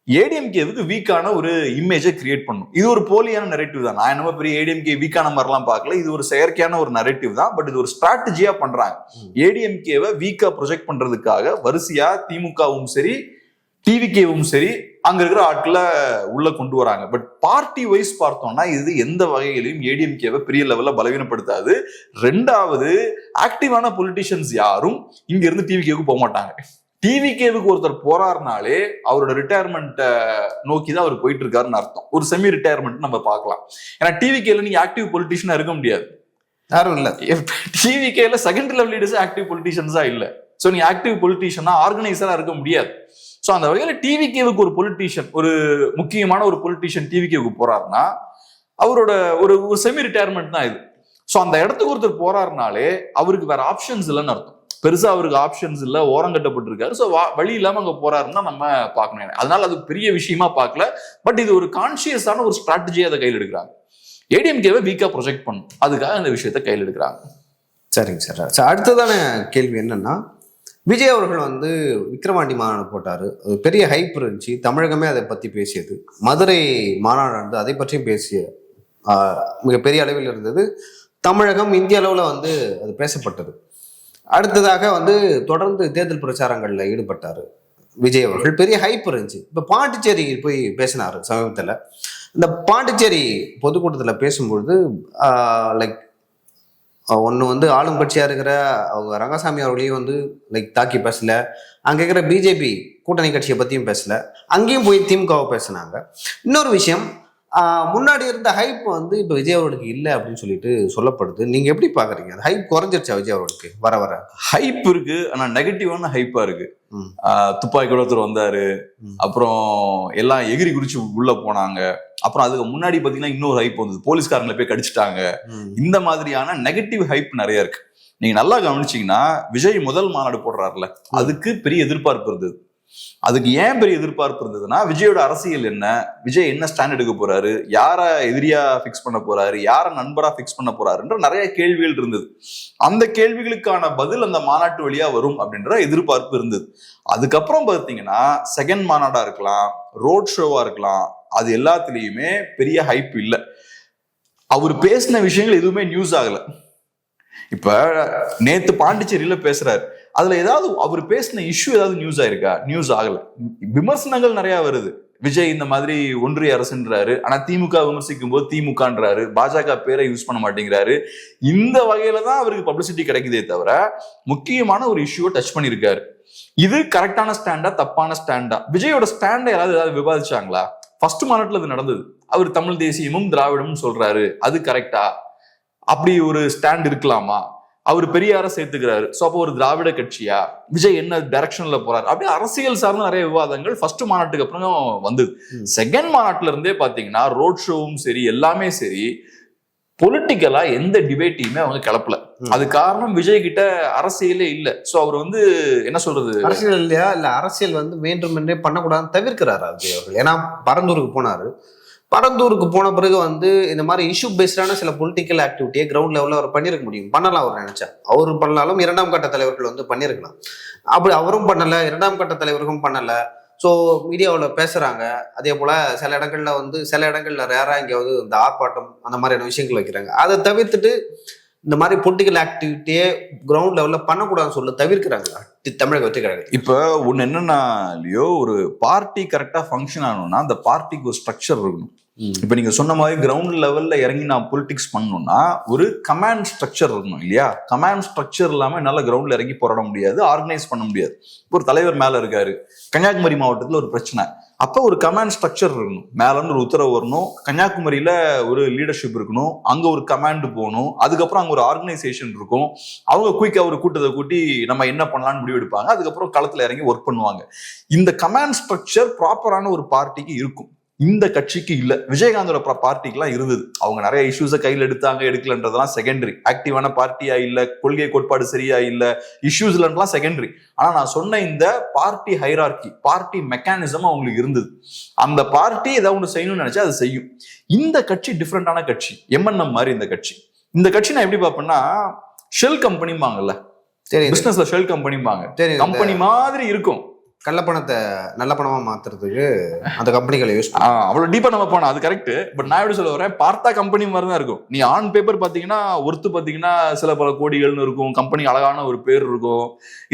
ஏடிஎம்கேவுக்கு வீக்கான ஒரு இமேஜை கிரியேட் பண்ணும். இது ஒரு போலியான நரேட்டிவ் தான். நான் என்னமோ பெரிய ஏடிஎம்கே வீக்கான மாதிரிலாம் பார்க்கல. இது ஒரு செயற்கையான ஒரு நரேட்டிவ் தான். பட் இது ஒரு ஸ்ட்ராட்டஜியா பண்றாங்க. ஏடிஎம்கேவை வீக்கா ப்ரொஜெக்ட் பண்றதுக்காக வரிசையா திமுகவும் சரி டிவிகேவும் சரி அங்க இருக்கிற ஆட்களை உள்ள கொண்டு வராங்க. பட் பார்ட்டி வைஸ் பார்த்தோம்னா இது எந்த வகையிலையும் ஏடிஎம்கேவை பெரிய லெவல்ல பலவீனப்படுத்தாது. ரெண்டாவது, ஆக்டிவான பொலிட்டிஷியன்ஸ் யாரும் இங்க இருந்து டிவிகேவுக்கு போக மாட்டாங்க. டிவிகேவுக்கு ஒருத்தர் போறாருனாலே அவரோட ரிட்டையர்மெண்ட் நோக்கி தான் அவர் போயிட்டு இருக்காருன்னு அர்த்தம். ஒரு செமி ரிட்டையர்மெண்ட் நம்ம பார்க்கலாம். ஏன்னா டிவிகேல நீங்க ஆக்டிவ் பொலிட்டிஷியனா இருக்க முடியாது, யாரும் இல்ல. டிவிகேல செகண்ட் லெவல் லீடர்ஸ் ஆக்டிவ் பொலிட்டிஷியன்ஸா இல்ல. சோ நீ ஆக்டிவ் பொலிட்டிஷியனா ஆர்கனைசரா இருக்க முடியாது. சோ அந்த வகையில டிவிகேவுக்கு ஒரு பொலிட்டிஷியன், ஒரு முக்கியமான ஒரு பொலிட்டிஷியன் டிவிகேவுக்கு போறாருன்னா அவரோட ஒரு செமி ரிட்டையர்மெண்ட் தான் இது. சோ அந்த இடத்துக்கு ஒருத்தர் போறாருனாலே அவருக்கு வேற ஆப்ஷன்ஸ் இல்லைன்னு அர்த்தம். பெருசா அவருக்கு ஆப்ஷன்ஸ் இல்ல, ஓரங்கட்டப்பட்டிருக்காரு. சோ வழி இல்லாம அங்க போறாருன்னா நம்ம பார்க்கணும். அதனால அது பெரிய விஷயமா பார்க்கல. பட் இது ஒரு கான்சியஸான ஒரு ஸ்ட்ராட்டஜியை அதை கையில் எடுக்கிறாங்க. ஏடிஎம்கேவை வீக்கா ப்ரொஜெக்ட் பண்ணும், அதுக்காக இந்த விஷயத்தை கையில் எடுக்கிறாங்க. சரிங்க சார். அடுத்ததான கேள்வி என்னன்னா, விஜய் அவர்கள் வந்து விக்கிரவாண்டி மாநாடு போட்டாரு, அது பெரிய ஹைப் இருந்துச்சு, தமிழகமே அதை பத்தி பேசியது. மதுரை மாநாடு வந்து அதை பற்றியும் பேசிய மிகப்பெரிய அளவில் இருந்தது. தமிழகம் இந்திய அளவுல வந்து அது பேசப்பட்டது. அடுத்ததாக வந்து தொடர்ந்து தேர்தல் பிரச்சாரங்கள்ல ஈடுபட்டாரு விஜய் அவர்கள், பெரிய ஹைப் இருந்துச்சு. இப்ப பாண்டிச்சேரி போய் பேசினாரு சமீபத்துல. இந்த பாண்டிச்சேரி பொதுக்கூட்டத்துல பேசும்பொழுது லைக் ஒன்று வந்து ஆளும் கட்சியாக இருக்கிற அவங்க ரங்கசாமி அவர்களையும் வந்து லைக் தாக்கி பேசல, அங்கே இருக்கிற பிஜேபி கூட்டணி கட்சியை பற்றியும் பேசல, அங்கேயும் போய் திமுகவை பேசினாங்க. இன்னொரு விஷயம், முன்னாடி இருந்த ஹைப் வந்து இப்போ விஜய் அவர்களுக்கு இல்லை அப்படின்னு சொல்லிட்டு சொல்லப்படுது. நீங்கள் எப்படி பார்க்குறீங்க? அந்த ஹைப் குறைஞ்சிருச்சா விஜய் அவர்களுக்கு? வர வர ஹைப் இருக்கு, ஆனால் நெகட்டிவான ஹைப்பா இருக்கு. துப்பாக்கி ஒருத்தர் வந்தாரு, அப்புறம் எல்லாம் எகிரி குறிச்சு உள்ள போனாங்க. அப்புறம் அதுக்கு முன்னாடி பாத்தீங்கன்னா இன்னொரு ஹைப் வந்தது, போலீஸ்காரங்களை போய் கடிச்சிட்டாங்க. இந்த மாதிரியான நெகட்டிவ் ஹைப் நிறைய இருக்கு. நீங்க நல்லா கவனிச்சீங்கன்னா விஜய் முதல் மாநாடு போடுறாருல, அதுக்கு பெரிய எதிர்பார்ப்பு இருந்தது. அதுக்கு ஏன் பெரிய எதிர்பார்ப்பு இருந்ததுன்னா, விஜயோட அரசியல் என்ன, விஜய் என்ன ஸ்டாண்ட் எடுக்க போறாரு, யார எதிரியா பிக்ஸ் பண்ண போறாரு, யார நண்பரா பிக்ஸ் பண்ண போறாருன்ற நிறைய கேள்விகள் இருந்தது. அந்த கேள்விகளுக்கான பதில் அந்த மாநாட்டு வழியா வரும் அப்படின்ற எதிர்பார்ப்பு இருந்தது. அதுக்கப்புறம் பாத்தீங்கன்னா செகண்ட் மாநாடா இருக்கலாம், ரோட் ஷோவா இருக்கலாம், அது எல்லாத்துலயுமே பெரிய ஹைப் இல்லை. அவர் பேசின விஷயங்கள் எதுவுமே நியூஸ் ஆகல. இப்ப நேத்து பாண்டிச்சேரியில பேசுறாரு, அதுல ஏதாவது அவர் பேசின இஷ்யூ ஏதாவது நியூஸ் ஆயிருக்கா? நியூஸ் ஆகல. விமர்சனங்கள் நிறைய வருது. விஜய் இந்த மாதிரி ஒன்றிய அரசுன்றாரு, ஆனா திமுக விமர்சிக்கும் போது திமுகன்றாரு, பாஜக பேரை யூஸ் பண்ண மாட்டேங்கிறாரு. இந்த வகையில தான் அவருக்கு பப்ளிசிட்டி கிடைக்குதே தவிர முக்கியமான ஒரு இஷ்யூவை டச் பண்ணிருக்காரு. இது கரெக்டான ஸ்டாண்டா தப்பான ஸ்டாண்டா? விஜயோட ஸ்டாண்டை ஏதாவது விவாதிச்சாங்களா? ஃபர்ஸ்ட் மாநாட்டுல அது நடந்தது. அவர் தமிழ் தேசியமும் திராவிடமும் சொல்றாரு, அது கரெக்டா? அப்படி ஒரு ஸ்டாண்ட் இருக்கலாமா? அவர் பெரியார சேர்த்துக்கிறாரு, சோ அப்போ ஒரு திராவிட கட்சியா? விஜய் என்ன டைரக்ஷன்ல போறாரு? அப்படியே அரசியல் சார்ந்த நிறைய விவாதங்கள் ஃபர்ஸ்ட் மாநாட்டுக்கு அப்புறம் வந்தது. செகண்ட் மாநாட்டுல இருந்தே பாத்தீங்கன்னா ரோட் ஷோவும் சரி, எல்லாமே சரி, பொலிட்டிக்கலா எந்த டிபேட்டையுமே அவங்க கிளப்பல. அது காரணம் விஜய் கிட்ட அரசியலே இல்ல. சோ அவர் வந்து என்ன சொல்றது, அரசியல் இல்லையா, இல்ல அரசியல் வந்து வேண்டுமென்றே பண்ணக்கூடாதுன்னு தவிர்க்கிறாரா விஜய் அவர்கள்? ஏன்னா பரந்தூருக்கு போனாரு, பரந்தூருக்கு போன பிறகு வந்து இந்த மாதிரி இஷ்யூ பேஸ்டான சில பொலிட்டிக்கல் ஆக்டிவிட்டியை கிரவுண்ட் லெவலில் அவர் பண்ணியிருக்க முடியும், பண்ணலாம். அவர் நினைச்சா அவர் பண்ணாலும் இரண்டாம் கட்ட தலைவர்கள் வந்து பண்ணியிருக்கலாம். அப்படி அவரும் பண்ணலை, இரண்டாம் கட்ட தலைவர்களும் பண்ணலை. ஸோ மீடியாவில் பேசுகிறாங்க. அதே போல் சில இடங்கள்ல ரேராக எங்கேயாவது இந்த ஆர்ப்பாட்டம் அந்த மாதிரியான விஷயங்கள் வைக்கிறாங்க. அதை தவிர்த்துட்டு இந்த மாதிரி பொலிட்டிக்கல் ஆக்டிவிட்டியே கிரவுண்ட் லெவலில் பண்ணக்கூடாதுன்னு சொல்ல தவிர்க்கிறாங்களா தமிழக வெற்றி கழகம்? இப்போ ஒன்று என்னன்னா இல்லையோ, ஒரு பார்ட்டி கரெக்டாக ஃபங்க்ஷன் ஆகணும்னா அந்த பார்ட்டிக்கு ஒரு ஸ்ட்ரக்சர் இருக்கணும். இப்ப நீங்க சொன்ன மாதிரி கிரவுண்ட் லெவல்ல இறங்கி நான் பொலிட்டிக்ஸ் பண்ணணும்னா ஒரு கமாண்ட் ஸ்ட்ரக்சர் இருக்கணும் இல்லையா? கமாண்ட் ஸ்ட்ரக்சர் இல்லாம என்னால கிரவுண்ட்ல இறங்கி போராட முடியாது, ஆர்கனைஸ் பண்ண முடியாது. ஒரு தலைவர் மேல இருக்காரு, கன்னியாகுமரி மாவட்டத்துல ஒரு பிரச்சனை, அப்ப ஒரு கமாண்ட் ஸ்ட்ரக்சர் இருக்கணும். மேல இருந்து ஒரு உத்தரவு வரணும், கன்னியாகுமரியில ஒரு லீடர்ஷிப் இருக்கணும், அங்க ஒரு கமாண்ட் போகணும், அதுக்கப்புறம் அங்க ஒரு ஆர்கனைசேஷன் இருக்கும், அவங்க குயிக்கா ஒரு கூட்டத்தை கூட்டி நம்ம என்ன பண்ணலாம்னு முடிவு எடுப்பாங்க, அதுக்கப்புறம் களத்துல இறங்கி ஒர்க் பண்ணுவாங்க. இந்த கமாண்ட் ஸ்ட்ரக்சர் ப்ராப்பரான ஒரு பார்ட்டிக்கு இருக்கும். இந்த கட்சிக்கு இல்ல. விஜயகாந்தோட பார்ட்டிக்கெல்லாம் இருந்தது. அவங்க நிறைய இஷ்யூஸை கையில் எடுத்தாங்க, எடுக்கலன்றதெல்லாம் செகண்டரி. ஆக்டிவான பார்ட்டியா இல்ல, கொள்கை கோட்பாடு சரியா இல்ல, இஷ்யூஸ்லாம் செகண்டரி. ஆனா நான் சொன்ன இந்த பார்ட்டி ஹைரார்கி, பார்ட்டி மெக்கானிசம் அவங்களுக்கு இருந்தது. அந்த பார்ட்டி ஏதாவது ஒன்று செய்யணும்னு நினைச்சா அது செய்யும். இந்த கட்சி டிஃப்ரெண்டான கட்சி, எம்என்எம் மாதிரி இந்த கட்சி நான் எப்படி பார்ப்பேன்னா, ஷெல் கம்பெனிம்பாங்கல்ல, பிசினஸ்ல ஷெல் கம்பெனிம்பாங்க, கம்பெனி மாதிரி இருக்கும். கள்ளப்பணத்தை நல்ல பணமா மாத்துறதுக்கு அந்த கம்பெனிகளை யூஸ் அவ்வளவு டீப்பா நம்ம போனோம், அது கரெக்ட். பட் நான் எப்படி சொல்ல வரேன், பார்த்தா கம்பெனி மாதிரி தான் இருக்கும். நீ ஆன் பேப்பர் பாத்தீங்கன்னா ஒர்த்து பாத்தீங்கன்னா சில பல கோடிகள்னு இருக்கும், கம்பெனி அழகான ஒரு பேர் இருக்கும்,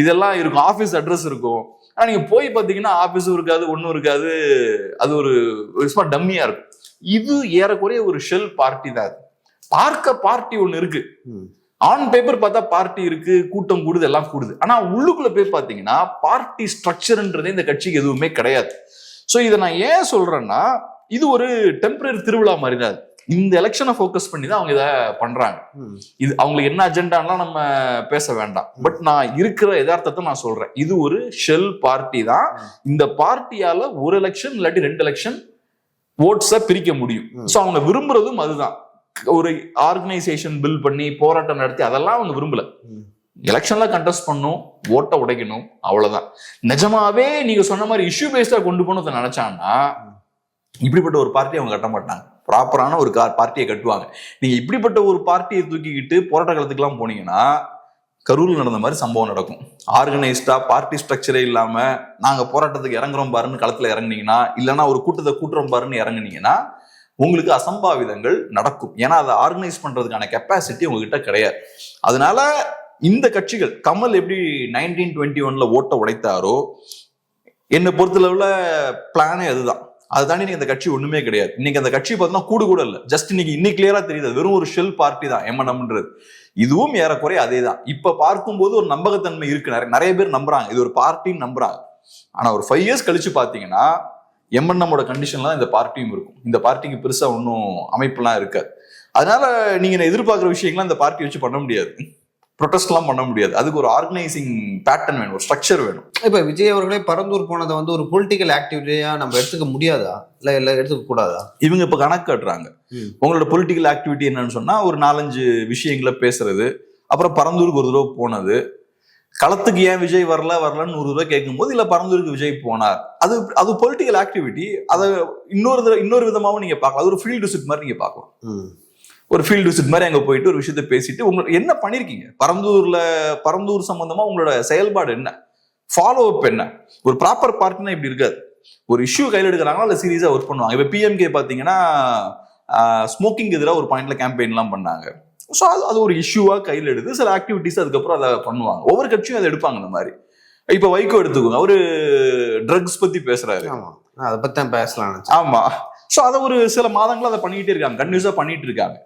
இதெல்லாம் இருக்கும், ஆபீஸ் அட்ரஸ் இருக்கும். ஆனா நீங்க போய் பாத்தீங்கன்னா ஆபீஸும் இருக்காது, ஒன்னும் இருக்காது, அது ஒரு சும்மா டம்மியா இருக்கும். இது ஏறக்குறைய ஒரு ஷெல் பார்ட்டி தான். பார்க்க பார்ட்டி ஒண்ணு இருக்கு, ஆன் பேப்பர் பார்த்தா பார்ட்டி இருக்கு, கூட்டம் கூடுது, எல்லாம் கூடுது. ஆனா உள்ளுக்குள்ள போய் பாத்தீங்கன்னா பார்ட்டி ஸ்ட்ரக்சர்ன்றதே இந்த கட்சிக்கு எதுவுமே கிடையாது. சோ இதை நான் ஏன் சொல்றேன்னா, இது ஒரு டெம்பரரி திருவிழா மாதிரி தான். இந்த எலெக்ஷனை ஃபோக்கஸ் பண்ணி தான் அவங்க இதை பண்றாங்க. இது அவங்களுக்கு என்ன அஜெண்டாலாம் நம்ம பேச வேண்டாம். பட் நான் இருக்கிற யதார்த்தத்தை நான் சொல்றேன். இது ஒரு ஷெல் பார்ட்டி தான். இந்த பார்ட்டியால ஒரு எலெக்ஷன் இல்லாட்டி 2 எலெக்ஷன் ஓட்ஸை பிரிக்க முடியும். சோ அவங்க விரும்புறதும் அதுதான். ஒரு ஆர்கனைசேஷன் பில் பண்ணி போராட்டம் நடத்தி அதெல்லாம் அவங்க விரும்பல. எலெக்ஷன்ல கண்டெஸ்ட் பண்ணும், ஓட்டை உடைக்கணும், அவ்வளவுதான். நிஜமாவே நீங்க சொன்ன மாதிரி இஷ்யூ பேஸ்டா கொண்டு போகணும்னு நினைச்சாங்கன்னா இப்படிப்பட்ட ஒரு பார்ட்டியை அவங்க கட்ட மாட்டாங்க. ப்ராப்பரான ஒரு பார்ட்டியை கட்டுவாங்க. நீங்க இப்படிப்பட்ட ஒரு பார்ட்டியை தூக்கிக்கிட்டு போராட்ட காலத்துக்குலாம் போனீங்கன்னா கரூர்ல நடந்த மாதிரி சம்பவம் நடக்கும். ஆர்கனைஸ்டா பார்ட்டி ஸ்ட்ரக்சரே இல்லாம நாங்க போராட்டத்துக்கு இறங்குறோம் பாருன்னு களத்துல இறங்குனீங்கன்னா, இல்லைன்னா ஒரு கூட்டத்தை கூட்டுறோம் பாருன்னு இறங்குனீங்கன்னா உங்களுக்கு அசம்பாவிதங்கள் நடக்கும். ஏன்னா அதை ஆர்கனைஸ் பண்றதுக்கான கெப்பாசிட்டி உங்ககிட்ட கிடையாது. அதனால இந்த கட்சிகள், கமல் எப்படி 1921 ஓட்டை உடைத்தாரோ, என்னை பொறுத்தளவுல பிளானே அதுதான். அது தாண்டி நீங்க அந்த கட்சி ஒண்ணுமே கிடையாது. இன்னைக்கு அந்த கட்சி பார்த்தீங்கன்னா கூட இல்ல. ஜஸ்ட் இன்னைக்கு கிளியரா தெரியுது, வெறும் ஒரு ஷெல் பார்ட்டி தான் எம்என்எம்ன்றது. இதுவும் ஏறக்குறைய அதே தான். இப்ப பார்க்கும்போது ஒரு நம்பகத்தன்மை இருக்கு, நிறைய பேர் நம்புறாங்க, இது ஒரு பார்ட்டின்னு நம்புறாங்க. ஆனா ஒரு 5 இயர்ஸ் கழிச்சு பாத்தீங்கன்னா எம்என்எம்மோட கண்டிஷன்ல தான் இந்த பார்ட்டியும் இருக்கும். இந்த பார்ட்டிக்கு பெருசா ஒன்றும் அமைப்புலாம் இருக்காது. அதனால நீங்க எதிர்பார்க்குற விஷயங்கள்லாம் இந்த பார்ட்டி வச்சு பண்ண முடியாது, ப்ரொடெஸ்ட்லாம் பண்ண முடியாது. அதுக்கு ஒரு ஆர்கனைசிங் பேட்டர்ன் வேணும், ஒரு ஸ்ட்ரக்சர் வேணும். இப்ப விஜய் அவர்களே பரந்தூர் போனதை வந்து ஒரு பொலிட்டிக்கல் ஆக்டிவிட்டியா நம்ம எடுத்துக்க முடியாதா, இல்ல எடுத்துக்க கூடாதா? இவங்க இப்ப கணக்கு காட்டுறாங்க. உங்களோட பொலிட்டிக்கல் ஆக்டிவிட்டி என்னன்னு சொன்னா ஒரு 4-5 விஷயங்களை பேசுறது, அப்புறம் பரந்தூருக்கு ஒரு தடவை போனது, களத்துக்கு ஏன் விஜய் வரலன்னு 100 ரூபாய் கேட்கும் போது இல்ல பரந்தூருக்கு விஜய் போனார், அது பொலிட்டிக்கல் ஆக்டிவிட்டி. அதை இன்னொரு விதமாவும் நீங்க பார்க்கலாம். அது ஒரு ஃபீல்டு விசிட் மாதிரி நீங்க பார்க்கலாம். ஒரு ஃபீல்டு விசிட் மாதிரி அங்க போயிட்டு ஒரு விஷயத்த பேசிட்டு உங்களுக்கு என்ன பண்ணிருக்கீங்க, பரந்தூர் சம்பந்தமா உங்களோட செயல்பாடு என்ன, ஃபாலோ அப் என்ன. ஒரு ப்ராப்பர் பார்ட்டினா இப்படி இருக்காது. ஒரு இஷ்யூ கையில் எடுக்கிறாங்களா இல்ல சீரியஸா ஒர்க் பண்ணுவாங்க. இப்ப பிஎம்கே பாத்தீங்கன்னா ஸ்மோக்கிங் எதிராக ஒரு பாயிண்ட்ல கேம்பெயின் எல்லாம் பண்ணாங்க. ஸோ அது ஒரு இஷ்யூவா கையில் எடுத்து சில ஆக்டிவிட்டிஸ் அதுக்கப்புறம் அதை பண்ணுவாங்க. ஒவ்வொரு கட்சியும் அதை எடுப்பாங்க. இந்த மாதிரி இப்ப வைகோ எடுத்துக்கோங்க, அவரு ட்ரக்ஸ் பத்தி பேசுறாரு, அதை பத்தி தான் பேசலாம். ஆமா. சோ அதை ஒரு சில மாதங்களா அதை பண்ணிட்டே இருக்காங்க, கண்டினியூஸா பண்ணிட்டு இருக்காங்க.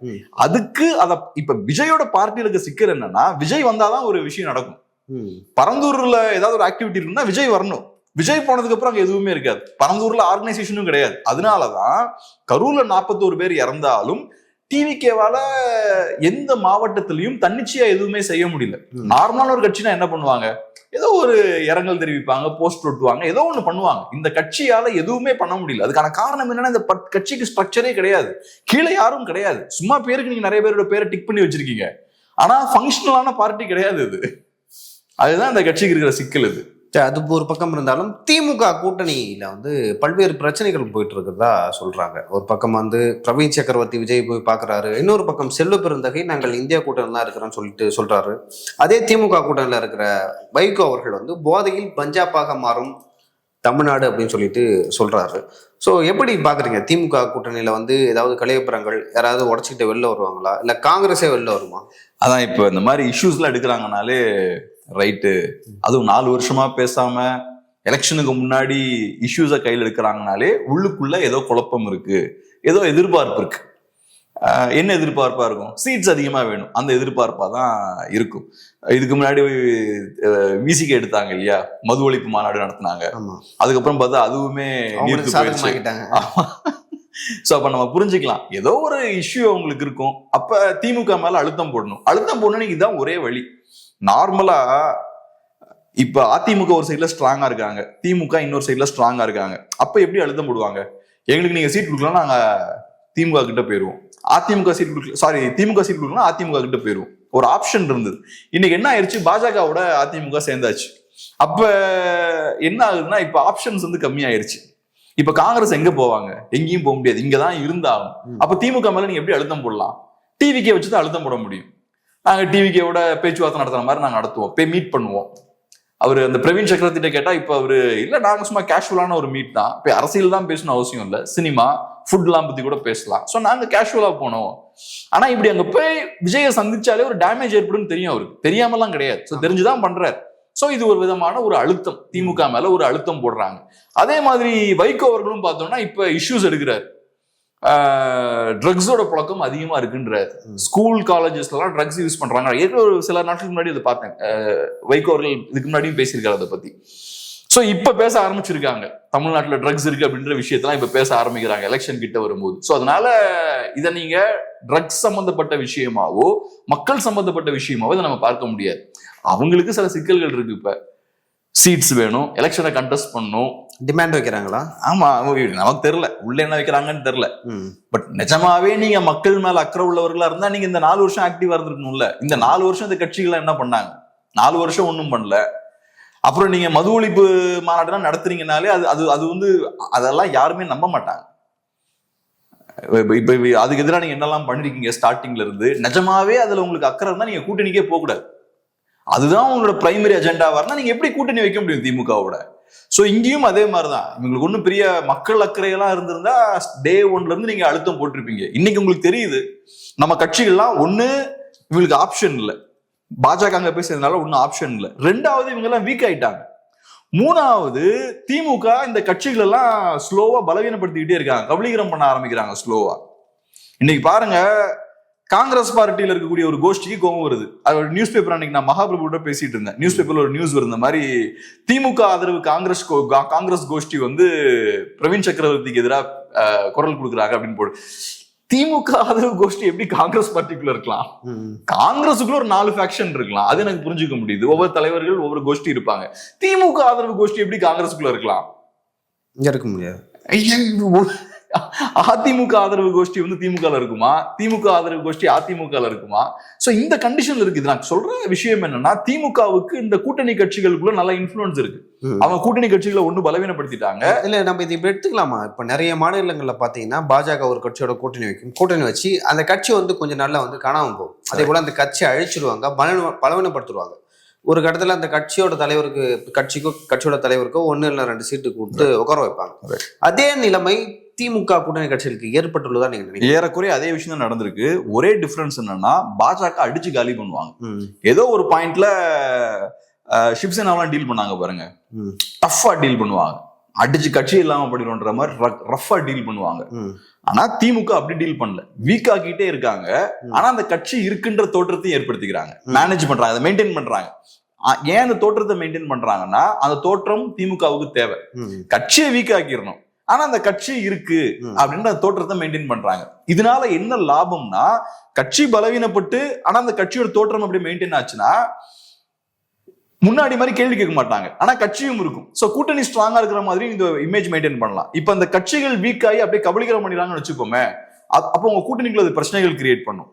அதுக்கு இப்ப விஜயோட பார்ட்டியில இருக்க சிக்கல் என்னன்னா, விஜய் வந்தாதான் ஒரு விஷயம் நடக்கும். பரந்தூர்ல ஏதாவது ஒரு ஆக்டிவிட்டி இருக்குன்னா விஜய் வரணும். விஜய் போனதுக்கு அப்புறம் அங்க எதுவுமே இருக்காது. பரந்தூர்ல ஆர்கனைசேஷனும் கிடையாது. அதனாலதான் கரூர்ல 41 பேர் இறந்தாலும் டிவிகேவால எந்த மாவட்டத்திலையும் தன்னிச்சையா எதுவுமே செய்ய முடியல. நார்மலான ஒரு கட்சினா என்ன பண்ணுவாங்க, ஏதோ ஒரு இரங்கல் தெரிவிப்பாங்க, போஸ்ட் ஒட்டுவாங்க, ஏதோ ஒண்ணு பண்ணுவாங்க. இந்த கட்சியால எதுவுமே பண்ண முடியல. அதுக்கான காரணம் என்னன்னா, இந்த கட்சிக்கு ஸ்ட்ரக்சரே கிடையாது, கீழே யாரும் கிடையாது. சும்மா பேருக்கு நீங்க நிறைய பேரோட பேரை டிக் பண்ணி வச்சிருக்கீங்க, ஆனா ஃபங்க்ஷனலான பார்ட்டி கிடையாது இது. அதுதான் இந்த கட்சிக்கு இருக்கிற சிக்கல். இது அது ஒரு பக்கம் இருந்தாலும் திமுக கூட்டணியில வந்து பல்வேறு பிரச்சனைகள் போயிட்டு இருக்கிறதா சொல்றாங்க. ஒரு பக்கம் வந்து பிரவீன் சக்கரவர்த்தி விஜய் போய் பாக்குறாரு, இன்னொரு பக்கம் செல்வ பெருந்தகை நாங்கள் இந்தியா கூட்டணி தான் இருக்கிறோம்னு சொல்றாரு. அதே திமுக கூட்டணியில இருக்கிற வைகோ அவர்கள் வந்து போதையில் பஞ்சாபாக மாறும் தமிழ்நாடு அப்படின்னு சொல்றாரு. ஸோ எப்படி பாக்குறீங்க, திமுக கூட்டணியில வந்து ஏதாவது கலையப்புறங்கள் யாராவது உடச்சிக்கிட்டு வெளில வருவாங்களா, இல்ல காங்கிரஸே வெளில வருமா? அதான் இப்ப இந்த மாதிரி இஷ்யூஸ்லாம் எடுக்கிறாங்கனாலே ரைட்டு. அதுவும் 4 வருஷமா பேசாம எலெக்ஷனுக்கு முன்னாடி இஷ்யூஸை கையில் எடுக்கிறாங்கனாலே உள்ளுக்குள்ள ஏதோ குழப்பம் இருக்கு, ஏதோ எதிர்பார்ப்பு இருக்கு. என்ன எதிர்பார்ப்பா இருக்கும்? சீட்ஸ் அதிகமா வேணும், அந்த எதிர்பார்ப்பா தான் இருக்கும். இதுக்கு முன்னாடி விசிகே எடுத்தாங்க இல்லையா, மது ஒழிப்பு மாநாடு நடத்தினாங்க. அதுக்கப்புறம் பார்த்தா அதுவுமே சோ அப்ப நம்ம புரிஞ்சுக்கலாம், ஏதோ ஒரு இஷ்யூ அவங்களுக்கு இருக்கும். அப்ப திமுக மேல அழுத்தம் போடணும். இதுதான் ஒரே வழி. நார்மலா இப்ப அதிமுக ஒரு சைட்ல ஸ்ட்ராங்கா இருக்காங்க, திமுக இன்னொரு சைட்ல ஸ்ட்ராங்கா இருக்காங்க. அப்ப எப்படி அழுத்தம் போடுவாங்க? எங்களுக்கு நீங்க சீட் கொடுக்கலாம், நாங்க திமுக கிட்ட போயிருவோம். திமுக சீட் கொடுக்கலாம், அதிமுக கிட்ட போயிருவோம். ஒரு ஆப்ஷன் இருந்தது. இன்னைக்கு என்ன ஆயிடுச்சு, பாஜகவோட அதிமுக சேர்ந்தாச்சு. அப்ப என்ன ஆகுதுன்னா, இப்ப ஆப்ஷன்ஸ் வந்து கம்மியாயிருச்சு. இப்ப காங்கிரஸ் எங்க போவாங்க? எங்கேயும் போக முடியாது, இங்கதான் இருந்தாலும். அப்ப திமுக மேல நீங்க எப்படி அழுத்தம் போடலாம்? டிவிக்கே வச்சுதான் அழுத்தம் போட முடியும். நாங்க டிவிக்கோட பேச்சுவார்த்தை நடத்துற மாதிரி நாங்க நடத்துவோம், போய் மீட் பண்ணுவோம். அவரு அந்த பிரவீன் சக்கரவர்த்திட்ட கேட்டா இப்ப அவரு இல்ல, நாங்க சும்மா கேஷுவலான ஒரு மீட் தான், இப்ப அரசியல் தான் பேசணும் அவசியம் இல்ல, சினிமா ஃபுட் எல்லாம் பத்தி கூட பேசலாம். சோ நாங்க கேஷுவலா போனோம். ஆனா இப்படி அங்க போய் விஜயை சந்திச்சாலே ஒரு டேமேஜ் ஏற்படும் தெரியும் அவருக்கு, தெரியாமலாம் கிடையாது. சோ தெரிஞ்சுதான் பண்றாரு. சோ இது ஒரு விதமான ஒரு அழுத்தம், திமுக மேல ஒரு அழுத்தம் போடுறாங்க. அதே மாதிரி வைகோ அவர்களும் பார்த்தோம்னா இப்ப இஷ்யூஸ் எடுக்கிறாரு. ட்ரக்ஸோட புழக்கம் அதிகமா இருக்குன்றாரு. ஸ்கூல் காலேஜஸ்ல எல்லாம் ட்ரக்ஸ் யூஸ் பண்றாங்க. ஏற்கனவே ஒரு சில நாட்களுக்கு முன்னாடி அதை பார்த்தேன். வைகோ அவர்கள் இதுக்கு முன்னாடியும் பேசியிருக்காரு அதை பத்தி. சோ இப்ப பேச ஆரம்பிச்சிருக்காங்க, தமிழ்நாட்டுல ட்ரக்ஸ் இருக்கு அப்படின்ற விஷயத்தெல்லாம் இப்ப பேச ஆரம்பிக்கிறாங்க எலெக்ஷன் கிட்ட வரும்போது. சோ அதனால இதை நீங்க ட்ரக்ஸ் சம்பந்தப்பட்ட விஷயமாவோ மக்கள் சம்பந்தப்பட்ட விஷயமாவோ இதை நம்ம பார்க்க முடியாது. அவங்களுக்கு சில சிக்கல்கள் இருக்கு. இப்ப சீட்ஸ் வேணும், எலெக்ஷனை கண்டெஸ்ட் பண்ணணும், டிமாண்ட் வைக்கிறாங்களா? ஆமா, நமக்கு தெரியல உள்ள என்ன வைக்கிறாங்கன்னு தெரியல. பட் நிஜமாவே நீங்க மக்கள் மேல அக்கறை உள்ளவர்களா இருந்தா நீங்க இந்த 4 வருஷம் ஆக்டிவா இருந்திருக்கணும்ல. இந்த 4 வருஷம் இந்த கட்சிகள் என்ன பண்ணாங்க? 4 வருஷம் ஒண்ணும் பண்ணல. அப்புறம் நீங்க மது ஒழிப்பு மாநாடுலாம் நடத்துறீங்கனாலே அது வந்து அதெல்லாம் யாருமே நம்ப மாட்டாங்க. இப்ப அதுக்கு எதிராக நீங்க என்னெல்லாம் பண்ணிருக்கீங்க ஸ்டார்டிங்ல இருந்து, நிஜமாவே அதுல உங்களுக்கு அக்கறை இருந்தா நீங்க கூட்டணிக்கே போக கூடாது. அதுதான் உங்களோட பிரைமரி அஜெண்டாவா இருந்தா நீங்க எப்படி கூட்டணி வைக்க முடியும் திமுகவோட? சோ இங்கேயும் அதே மாதிரிதான். இவங்களுக்கு ஒன்னும் பெரிய மக்கள் அக்கறையெல்லாம் இருந்திருந்தா டே 1ல இருந்து நீங்க அழுத்தம் போட்டிருப்பீங்க. இன்னைக்கு உங்களுக்கு தெரியுது நம்ம கட்சிகள்லாம் ஒண்ணு இவங்களுக்கு ஆப்ஷன் இல்லை, பாஜக அங்க பேசுறதுனால ஒன்னும் ஆப்ஷன் இல்லை. 2வது இவங்க எல்லாம் வீக் ஆயிட்டாங்க. 3வது திமுக இந்த கட்சிகள் எல்லாம் ஸ்லோவா பலவீனப்படுத்திக்கிட்டே இருக்காங்க, கபலீகரம் பண்ண ஆரம்பிக்கிறாங்க ஸ்லோவா. இன்னைக்கு பாருங்க, காங்கிரஸ் பார்ட்டியில இருக்கக்கூடிய ஒரு கோஷ்டிக்கு கோவம் வருது. அது நியூஸ் பேப்பர், அன்னைக்கு நான் மகாபிரபு பேசிட்டு இருந்தேன், நியூஸ் பேப்பர்ல ஒரு நியூஸ் வருது, இந்த மாதிரி திமுக ஆதரவு காங்கிரஸ் கோஷ்டி வந்து பிரவீன் சக்கரவர்த்திக்கு எதிராக குரல் கொடுக்குறாங்க அப்படின்னு போடு. திமுக ஆதரவு கோஷ்டி எப்படி காங்கிரஸ் பார்ட்டிக்குள்ள இருக்கலாம்? காங்கிரஸுக்குள்ள ஒரு 4 ஃபேக்ஷன் இருக்கலாம், அது எனக்கு புரிஞ்சுக்க முடியுது. ஒவ்வொரு தலைவர்கள் ஒவ்வொரு கோஷ்டி இருப்பாங்க. திமுக ஆதரவு கோஷ்டி எப்படி காங்கிரஸுக்குள்ள இருக்கலாம்? இருக்க முடியாது. அதிமுக ஆதரவு கோஷ்டி வந்து திமுக இருக்குமா? திமுக ஆதரவு கோஷ்டி அதிமுக இருக்குமா? சோ இந்த கண்டிஷன்ல இருக்கு. நான் சொல்ற விஷயம் என்னன்னா, திமுகவுக்கு இந்த கூட்டணி கட்சிகளுக்குள்ள நல்ல இன்ஃபுளுன்ஸ் இருக்கு. அவங்க கூட்டணி கட்சிகளை ஒண்ணு பலவீனப்படுத்திட்டாங்க. இல்ல நம்ம இது இப்ப எடுத்துக்கலாமா? இப்ப நிறைய மாநிலங்கள்ல பாத்தீங்கன்னா பாஜக ஒரு கட்சியோட கூட்டணி வைக்கும், கூட்டணி வச்சு அந்த கட்சி வந்து கொஞ்சம் நல்லா வந்து காணாம போகும். அதே போல அந்த கட்சியை அழிச்சிடுவாங்க, பலவீனப்படுத்திடுவாங்க. ஒரு கட்டத்துல அந்த கட்சியோட தலைவருக்கு, கட்சியோட தலைவருக்கோ 1 இல்ல 2 சீட்டு கொடுத்து உட்கார வைப்பாங்க. அதே நிலைமை திமுக கூட்டணி கட்சிகளுக்கு ஏற்பட்டுள்ளதா நீங்க நினைக்கிறீங்க? ஏறக்குறைய அதே விஷயம் தான் நடந்திருக்கு. ஒரே டிஃபரன்ஸ் என்னன்னா, பாஜக அடிச்சு காலி பண்ணுவாங்க. ஏதோ ஒரு பாயிண்ட்ல சிவசேனாவெல்லாம் டீல் பண்ணாங்க பாருங்க, டஃபா டீல் பண்ணுவாங்க, அடிச்சு கட்சி இல்லாம பண்ணிடுன்ற மாதிரி ரஃபா டீல் பண்ணுவாங்க. ஆனா திமுக அப்படி டீல் பண்ணல, வீக் ஆக்கிட்டே இருக்காங்க. ஆனா அந்த கட்சி இருக்குன்ற தோற்றத்தையும் ஏற்படுத்திக்கிறாங்க, மேனேஜ் பண்றாங்க, அதை மெயின்டைன் பண்றாங்க. ஏன் அந்த தோற்றத்தை மெயின்டைன் பண்றாங்கன்னா, அந்த தோற்றம் திமுகவுக்கு தேவை. கட்சியை வீக் ஆக்கிடணும், ஆனா அந்த கட்சி இருக்கு அப்படின்ற தோற்றத்தை மெயின்டைன் பண்றாங்க. இதனால என்ன லாபம்னா, கட்சி பலவீனப்பட்டு ஆனா அந்த கட்சியோட தோற்றம் அப்படி மெயின்டைன் ஆச்சுன்னா முன்னாடி மாதிரி கேள்வி கேட்க மாட்டாங்க, ஆனா கட்சியும் இருக்கும். சோ கூட்டணி ஸ்ட்ராங்கா இருக்கிற மாதிரி இந்த இமேஜ் மெயின்டைன் பண்ணலாம். இப்ப அந்த கட்சிகள் வீக் ஆகி அப்படியே கபலீகரம் பண்ணிடலாம்னு வச்சுக்கோமே, அப்போ உங்க கூட்டணிக்குள்ள அது பிரச்சனைகள் கிரியேட் பண்ணும்.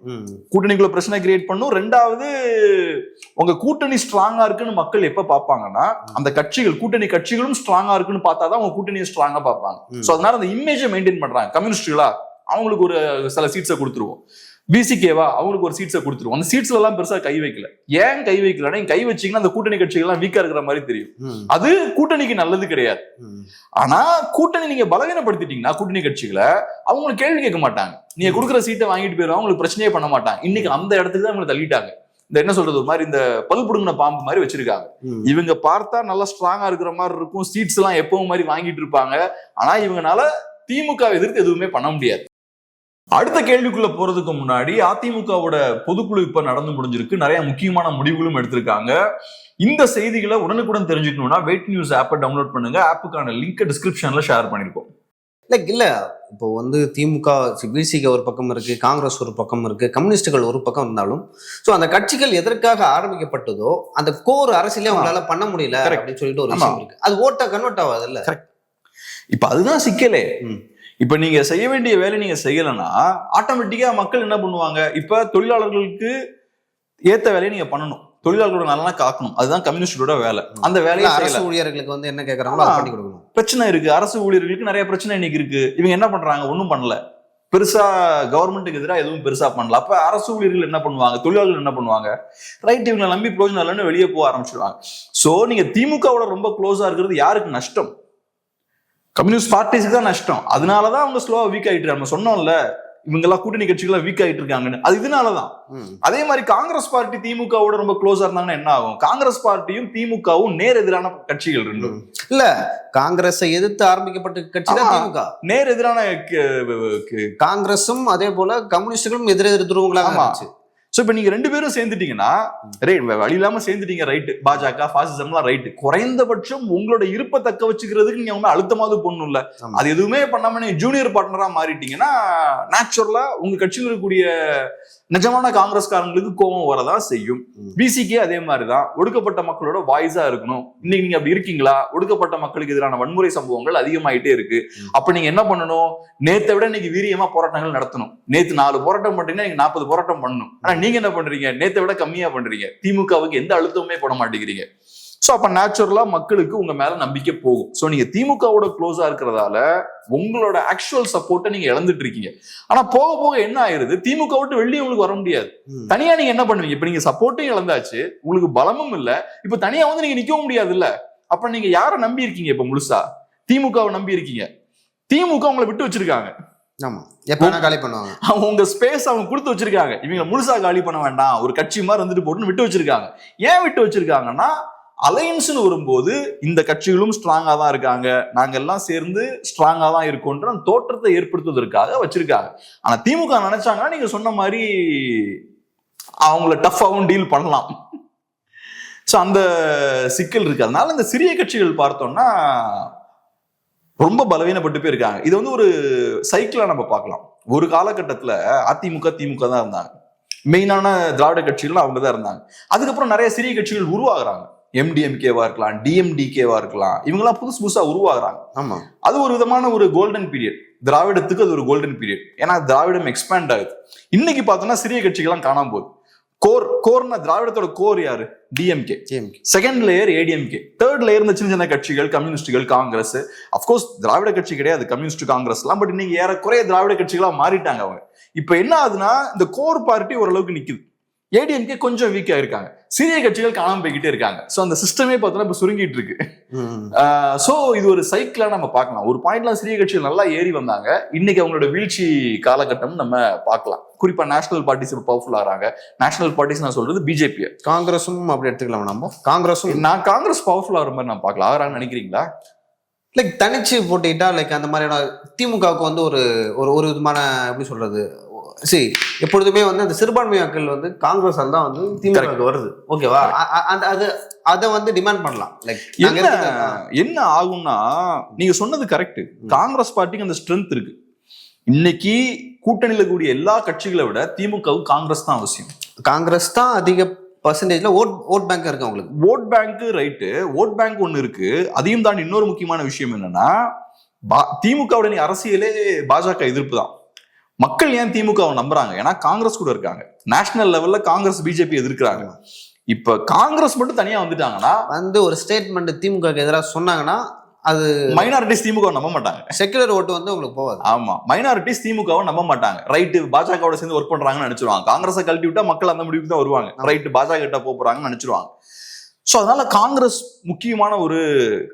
கூட்டணிக்குள்ள பிரச்சனை கிரியேட் பண்ணும். 2வது, உங்க கூட்டணி ஸ்ட்ராங்கா இருக்குன்னு மக்கள் எப்ப பாப்பாங்கன்னா, அந்த கட்சிகள், கூட்டணி கட்சிகளும் ஸ்ட்ராங்கா இருக்குன்னு பார்த்தாதான் உங்க கூட்டணியை ஸ்ட்ராங்கா பார்ப்பாங்க. சோ அதனால அந்த இமேஜை மெயின்டைன் பண்றாங்க. கம்யூனிஸ்டுகளா அவங்களுக்கு ஒரு சில சீட்ஸை கொடுத்துருவோம், பிசிகேவா அவங்களுக்கு ஒரு சீட்ஸை கொடுத்துருவோம். அந்த சீட்ஸ்ல எல்லாம் பெருசா கை வைக்கல. ஏன் கை வைக்கலன்னா, கை வச்சீங்கன்னா அந்த கூட்டணி கட்சிகள் எல்லாம் வீக்கா இருக்கிற மாதிரி தெரியும். அது கூட்டணிக்கு நல்லது கிடையாது. ஆனா கூட்டணி நீங்க பலவீனப்படுத்திட்டீங்கன்னா கூட்டணி கட்சிகளை அவங்களுக்கு கேள்வி கேட்க மாட்டாங்க. நீங்க கொடுக்குற சீட்டை வாங்கிட்டு போயிடுவாங்க, அவங்களுக்கு பிரச்சனையே பண்ண மாட்டாங்க. இன்னைக்கு அந்த இடத்துக்கு தான் அவங்களை தள்ளிட்டாங்க. இந்த என்ன சொல்றது, ஒரு மாதிரி இந்த பல் புடுங்கின பாம்பு மாதிரி வச்சிருக்காங்க. இவங்க பார்த்தா நல்லா ஸ்ட்ராங்கா இருக்கிற மாதிரி இருக்கும், சீட்ஸ் எல்லாம் எப்பவும் மாதிரி வாங்கிட்டு இருப்பாங்க. ஆனா இவங்கனால திமுக எதிர்த்து எதுவுமே பண்ண முடியாது. அடுத்த கேள்விக்குள்ள போறதுக்கு முன்னாடி, அதிமுகவோட பொதுக்குழு இப்ப நடந்து முடிஞ்சிருக்கு, நிறைய முக்கியமான முடிவுகளும் எடுத்திருக்காங்க. இந்த செய்திகளை உடனுக்குடன் தெரிஞ்சுக்கணும்னா வெயிட் நியூஸ் ஆப்பை டவுன்லோட் பண்ணுங்க. ஆப்புக்கான லிங்க் டிஸ்கிரிப்ஷன்ல ஷேர் பண்ணிருக்கோம். இல்ல இப்போ வந்து திமுக, பிசிக ஒரு பக்கம் இருக்கு, காங்கிரஸ் ஒரு பக்கம் இருக்கு, கம்யூனிஸ்டுகள் ஒரு பக்கம் இருந்தாலும், சோ அந்த கட்சிகள் எதற்காக ஆரம்பிக்கப்பட்டதோ அந்த கோர் அரசியலே அவங்களால பண்ண முடியல அப்படின்னு சொல்லிட்டு ஒரு விஷயம் இருக்கு. அது ஓட்டா கன்வெர்ட் ஆகாது இல்ல. இப்ப அதுதான் சிக்கலே. இப்ப நீங்க செய்ய வேண்டிய வேலை நீங்க செய்யலன்னா ஆட்டோமேட்டிக்கா மக்கள் என்ன பண்ணுவாங்க? இப்ப தொழிலாளர்களுக்கு ஏத்த வேலையை நீங்க பண்ணணும், தொழிலாளர்களோட நலனை காக்கணும், அதுதான் கம்யூனிஸ்டோட வேலை. அந்த வேலையை அரசு ஊழியர்களுக்கு வந்து என்ன கேட்கறாங்களோ அதை பண்ணி கொடுக்கணும். பிரச்சனை இருக்கு, அரசு ஊழியர்களுக்கு நிறைய பிரச்சனை இன்னைக்கு இருக்கு. இவங்க என்ன பண்றாங்க? ஒன்னும் பண்ணல, பெருசா கவர்மெண்ட்டுக்கு எதிராக எதுவும் பெருசா பண்ணல. அப்ப அரசு ஊழியர்கள் என்ன பண்ணுவாங்க? தொழிலாளர்கள் என்ன பண்ணுவாங்க? ரைட், இவங்களை நம்பி பிரோஜனம் இல்லைன்னு வெளியே போக ஆரம்பிச்சிடுவாங்க. சோ நீங்க திமுகவோட ரொம்ப க்ளோஸா இருக்கிறது யாருக்கு நஷ்டம்? கம்யூனிஸ்ட் பார்ட்டிஸ்க்கு தான் நஷ்டம். அதனாலதான் அவங்க ஸ்லோவா வீக் ஆயிட்டு. நம்ம சொன்னோம்ல, இவங்க எல்லாம் கூட்டணி கட்சிகளா வீக் ஆயிட்டு இருக்காங்கன்னு. அது இதனாலதான். அதே மாதிரி காங்கிரஸ் பார்ட்டி திமுகவோட ரொம்ப க்ளோஸா இருந்தாங்கன்னா என்ன ஆகும்? காங்கிரஸ் பார்ட்டியும் திமுகவும் நேர் எதிரான கட்சிகள் ரெண்டும். இல்ல, காங்கிரஸை எதிர்த்து ஆரம்பிக்கப்பட்ட கட்சி தான் திமுக. நேர் எதிரான காங்கிரஸும் அதே போல கம்யூனிஸ்டுகளும் எதிரெதிர் துருவங்களாக இருந்துச்சு. சோ இப்ப நீங்க ரெண்டு பேரும் சேர்ந்துட்டீங்கன்னா வழி இல்லாம சேர்ந்துட்டீங்க, ரைட்டு. பாஜக பாசிசம் எல்லாம் ரைட்டு. குறைந்தபட்சம் உங்களோட இருப்பை தக்க வச்சுக்கிறதுக்கு நீங்க ஒண்ணு அழுத்தமாவது பொண்ணும் இல்ல. அது எதுவுமே பண்ணாம நீங்க ஜூனியர் பார்ட்னரா மாறிட்டீங்கன்னா நேச்சுரலா உங்க கட்சியில் இருக்கக்கூடிய நிஜமான காங்கிரஸ்காரங்களுக்கு கோபம் வரதான் செய்யும். பிசிகே அதே மாதிரிதான். ஒடுக்கப்பட்ட மக்களோட வாய்ஸா இருக்கணும். இன்னைக்கு நீங்க அப்படி இருக்கீங்களா? ஒடுக்கப்பட்ட மக்களுக்கு எதிரான வன்முறை சம்பவங்கள் அதிகமாயிட்டே இருக்கு. அப்ப நீங்க என்ன பண்ணணும்? நேத்தை விட இன்னைக்கு வீரியமா போராட்டங்கள் நடத்தணும். நேத்து 4 போராட்டம் பண்றீங்கன்னா நீங்க 40 போராட்டம் பண்ணணும். ஆனா நீங்க என்ன பண்றீங்க? நேத்தை விட கம்மியா பண்றீங்க. திமுகவுக்கு எந்த அழுத்தமுமே போட மாட்டேங்கிறீங்க. சோ அப்ப நேச்சுரலா மக்களுக்கு உங்க மேல நம்பிக்கை போகும். சோ நீங்க திமுகவோட க்ளோஸா இருக்கிறதால உங்களோட ஆக்சுவல் சப்போர்ட்டை நீங்க இழந்துட்டு இருக்கீங்க. ஆனா போக போக என்ன ஆயிருது? திமுக விட்டு வெளியே உங்களுக்கு வர முடியாது. தனியா நீங்க என்ன பண்ணுவீங்க? இப்ப நீங்க சப்போர்ட்டையும் இழந்தாச்சு, உங்களுக்கு பலமும் இல்ல. இப்ப தனியா வந்து நீங்க நிக்கவும் முடியாது இல்ல. அப்ப நீங்க யாரை நம்பி இருக்கீங்க? இப்ப முழுசா திமுகவை நம்பி இருக்கீங்க. திமுக உங்களை விட்டு வச்சிருக்காங்க. ஆமா, எப்ப காலி பண்ணுவாங்க. அவங்க ஸ்பேஸ் அவங்க கொடுத்து வச்சிருக்காங்க. இவங்க முழுசா காலி பண்ண வேண்டாம், ஒரு கட்சி மாதிரி இருந்துட்டு போட்டுன்னு விட்டு வச்சிருக்காங்க. ஏன் விட்டு வச்சிருக்காங்கன்னா, அலையன்ஸ்னு வரும்போது இந்த கட்சிகளும் ஸ்ட்ராங்கா தான் இருக்காங்க, நாங்க எல்லாம் சேர்ந்து ஸ்ட்ராங்கா தான் இருக்கோன்ற தோற்றத்தை ஏற்படுத்துவதற்காக வச்சிருக்காங்க. ஆனா திமுக நினைச்சாங்கன்னா நீங்க சொன்ன மாதிரி அவங்கள டஃபாவும் டீல் பண்ணலாம். சோ அந்த சிக்கல் இருக்கு. அதனால இந்த சிறிய கட்சிகள் பார்த்தோம்னா ரொம்ப பலவீனப்பட்டு போயிருக்காங்க. இது வந்து ஒரு சைக்கிளா நம்ம பார்க்கலாம். ஒரு காலகட்டத்துல அதிமுக திமுக தான் இருந்தாங்க, மெயினான திராவிட கட்சிகள் அவங்க தான் இருந்தாங்க. அதுக்கப்புறம் நிறைய சிறிய கட்சிகள் உருவாகுறாங்க. எம்டிஎம்கேவா இருக்கலாம், டிஎம்டிகேவா இருக்கலாம், இவங்கெல்லாம் புதுசா உருவாகுறாங்க. ஆமா, அது ஒரு விதமான ஒரு கோல்டன் பீரியட். திராவிடத்துக்கு அது ஒரு கோல்டன் பீரியட். ஏன்னா திராவிடம் எக்ஸ்பேண்ட் ஆகுது. இன்னைக்கு பார்த்தோம்னா சிறிய கட்சிகள்லாம் காணாம போகுது. கோர்னா திராவிடத்தோட கோர் யாரு? DMK. Second layer ADMK. Third layer இந்த சின்ன சின்ன கட்சிகள், கம்யூனிஸ்டுகள், காங்கிரஸ். அப்கோர்ஸ் திராவிட கட்சி கிடையாது கம்யூனிஸ்ட் காங்கிரஸ் எல்லாம். பட் இன்னைக்கு ஏறக்குறைய திராவிட கட்சிகளா மாறிட்டாங்க அவங்க. இப்ப என்ன ஆகுதுன்னா இந்த கோர் பார்ட்டி ஓரளவுக்கு நிக்குது. ஏடிஎம்கே கொஞ்சம் வீக்கா இருக்காங்க. சிறிய கட்சிகள் காணாம போய்கிட்டே இருக்காங்க. சோ அந்த சிஸ்டமே பார்த்தோம்னா இப்ப சுருங்கிட்டு இருக்கு. சோ இது ஒரு சைக்கிளா நம்ம பார்க்கலாம். ஒரு பாயிண்ட்ல சிறிய கட்சிகள் நல்லா ஏறி வந்தாங்க. இன்னைக்கு அவங்களோட வீழ்ச்சி காலகட்டம் நம்ம பார்க்கலாம். குறிப்பா நேஷனல் பார்ட்டிஸ் இப்ப பவர்ஃபுல் ஆகிறாங்க. நேஷனல் பார்ட்டிஸ் நான் சொல்றது பிஜேபி. காங்கிரஸும் அப்படி எடுத்துக்கலாம். நம்ம காங்கிரஸ் பவர்ஃபுல் ஆகிற மாதிரி நான் பார்க்கலாம். ஆகிறான்னு நினைக்கிறீங்களா? லைக் தனிச்சு போட்டிட்டா லைக் அந்த மாதிரியான திமுகவுக்கு வந்து ஒரு ஒரு விதமான எப்படி சொல்றது, சரி எப்பொழுதுமே வந்து அந்த சிறுபான்மையாக்கள் வந்து காங்கிரஸ் தான் வந்து திமுக வருது. ஓகேவா? அதை வந்து டிமாண்ட் பண்ணலாம். லைக் என்ன ஆகும்னா, நீங்க சொன்னது கரெக்ட். காங்கிரஸ் பார்ட்டிக்கு அந்த ஸ்ட்ரென்த் இருக்கு. இன்னைக்கு கூட்டணியில கூடிய எல்லா கட்சிகளை விட திமுகவும் காங்கிரஸ் தான் அவசியம். காங்கிரஸ் தான் அதிக பர்சன்டேஜ்ல ஓட் பேங்க் இருக்கு அவங்களுக்கு. Vote bank right, vote bank ஒண்ணு இருக்கு. அதையும் தாண்டி இன்னொரு முக்கியமான விஷயம் என்னன்னா, திமுகவுடைய அரசியலே பாஜக எதிர்ப்பு தான். மக்கள் ஏன் திமுகவை நம்புறாங்க? ஏன்னா காங்கிரஸ் கூட இருக்காங்க. நேஷனல் லெவல்ல காங்கிரஸ் பிஜேபி எதிர்க்கிறாங்க. இப்ப காங்கிரஸ் மட்டும் தனியா வந்துட்டாங்கன்னா வந்து ஒரு ஸ்டேட்மெண்ட் திமுக எதிராக சொன்னாங்கன்னா அது மைனாரிட்டிஸ் திமுக நம்ப மாட்டாங்க. செக்குலர் ஓட்டு வந்து உங்களுக்கு போவாது. ஆமா, மைனாரிட்டிஸ் திமுகவை நம்ப மாட்டாங்க. ரைட்டு பாஜகவோட சேர்ந்து ஒர்க் பண்றாங்கன்னு நினைச்சிருவாங்க. காங்கிரஸை கழட்டி விட்டா மக்கள் அந்த முடிவுக்கு தான் வருவாங்க. ரைட்டு பாஜக கிட்ட போறாங்கன்னு நினைச்சிருவாங்க. சோ அதனால காங்கிரஸ் முக்கியமான ஒரு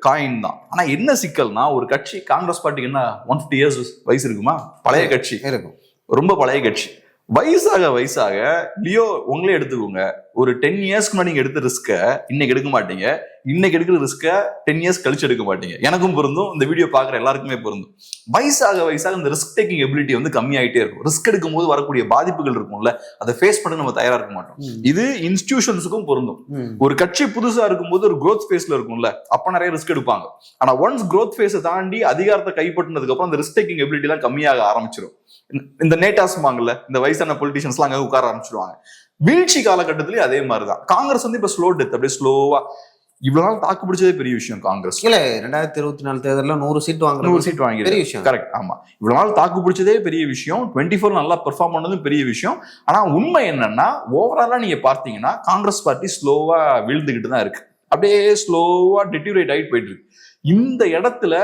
காயின் தான். ஆனா என்ன சிக்கல்னா, ஒரு கட்சி காங்கிரஸ் பார்ட்டிக்கு என்ன 150 இயர்ஸ் வயசு இருக்குமா? பழைய கட்சி இருக்கும், ரொம்ப பழைய கட்சி. வயசாக லியோ உங்களே எடுத்துக்கோங்க. ஒரு 10 இயர்ஸ்க்கு முன்னாடி நீங்க எடுத்த ரிஸ்க இன்னைக்கு எடுக்க மாட்டீங்க. இன்னைக்கு எடுக்கிற ரிஸ்க 10 இயர்ஸ் கழிச்சு எடுக்க மாட்டீங்க. எனக்கும் பொருந்தும், இந்த வீடியோ பாக்குற எல்லாருக்குமே பொருந்தும். வயசாக இந்த ரிஸ்க் டேக்கிங் எபிலிட்டி வந்து கம்மியாயிட்டே இருக்கும். ரிஸ்க் எடுக்கும் போது வரக்கூடிய பாதிப்புகள் இருக்கும்ல, அதை ஃபேஸ் பண்ண நம்ம தயாரா இருக்க மாட்டோம். இது இன்ஸ்டிடியூஷன்ஸுக்கும் பொருந்தும். ஒரு கட்சி புதுசா இருக்கும்போது ஒரு growth ஃபேஸ்ல இருக்கும்ல, அப்ப நிறைய ரிஸ்க் எடுப்பாங்க. ஆனா ஒன்ஸ் growth ஃபேஸை தாண்டி அதிகாரத்தை கைப்பற்றினதுக்கு அப்புறம் அந்த ரிஸ்க் டேக்கிங் எபிலிட்டி எல்லாம் கம்மியாக ஆரம்பிச்சிடும். இந்த நேட்டாஸ்மாங்கல்ல, இந்த வயசான பொலிட்டிஷியன்ஸ் எல்லாம் அங்க உட்கார ஆரம்பிச்சிருவாங்க. வீழ்ச்சி காலகட்டத்திலேயே அதே மாதிரிதான். காங்கிரஸ் வந்து இப்ப ஸ்லோ டெத், அப்படியே ஸ்லோவா இவ்வளவு நாள் தாக்கு பிடிச்சதே பெரிய விஷயம். காங்கிரஸ் இல்ல 2024 தேர்தலில் 100 சீட் வாங்கி பெரிய விஷயம். கரெக்ட். ஆமா, இவ்வளவு நாள் தாக்கு பிடிச்சதே பெரிய விஷயம். 24 நல்லா பெர்ஃபார்ம் பண்ணதும் பெரிய விஷயம். ஆனா உண்மை என்னன்னா, ஓவராலா நீங்க பார்த்தீங்கன்னா காங்கிரஸ் பார்ட்டி ஸ்லோவா வீழ்ந்துகிட்டு தான் இருக்கு. அப்படியே ஸ்லோவா டிட்டூரேட் ஆகிட்டு போயிட்டு இருக்கு. இந்த இடத்துல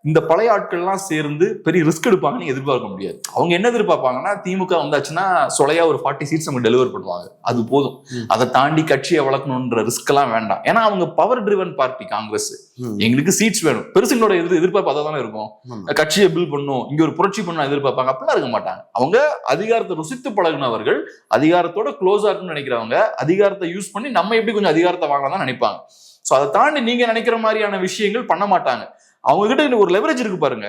இந்த பழைய ஆட்கள்லாம் சேர்ந்து பெரிய ரிஸ்க் எடுப்பாங்கன்னு எதிர்பார்க்க முடியாது. அவங்க என்ன எதிர்பார்ப்பாங்கன்னா, திமுக வந்தாச்சுன்னா சொலையா ஒரு 40 சீட்ஸ் அவங்க டெலிவர் பண்ணுவாங்க, அது போதும். அதை தாண்டி கட்சியை வளர்க்கணுன்ற ரிஸ்க் எல்லாம் வேண்டாம். ஏன்னா அவங்க பவர் ட்ரிவன் பார்ட்டி காங்கிரஸ். எங்களுக்கு சீட்ஸ் வேணும், பெருசுங்களோட எதிர்பார்ப்பு அதான் இருக்கும். கட்சியை பில் பண்ணும், இங்க ஒரு புரட்சி பண்ண எதிர்பார்ப்பாங்க. அப்படிலாம் இருக்க மாட்டாங்க. அவங்க அதிகாரத்தை ருசித்து பழகினவர்கள், அதிகாரத்தோட க்ளோஸா இருக்குன்னு நினைக்கிறவங்க, அதிகாரத்தை யூஸ் பண்ணி நம்ம எப்படி கொஞ்சம் அதிகாரத்தை வாங்கலாம் தான் நினைப்பாங்க. சோ அதை தாண்டி நீங்க நினைக்கிற மாதிரியான விஷயங்கள் பண்ண மாட்டாங்க. அவங்க கிட்ட ஒரு லெவரேஜ் இருக்கு பாருங்க.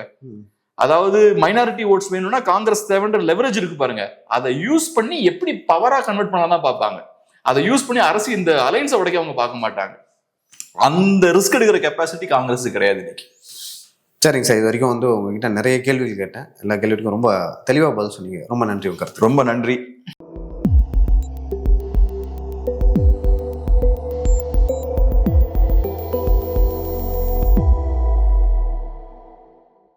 அதாவது மைனாரிட்டி ஓட்ஸ் வேணும்னா காங்கிரஸ் தேவைன்ற லெவரேஜ் இருக்கு பாருங்க. அதை யூஸ் பண்ணி எப்படி பவரா கன்வெர்ட் பண்ணலாம் தான் பார்ப்பாங்க. அதை யூஸ் பண்ணி அரசு இந்த அலைன்ஸை உடைக்க அவங்க பார்க்க மாட்டாங்க. அந்த ரிஸ்க் எடுக்கிற கெப்பாசிட்டி காங்கிரஸ் கிடையாது இன்னைக்கு. சரிங்க சார், இது வரைக்கும் உங்ககிட்ட நிறைய கேள்விகள் கேட்டேன். எல்லா கேள்விக்கும் ரொம்ப தெளிவாக பதில் சொன்னீங்க. ரொம்ப நன்றி. ரொம்ப நன்றி.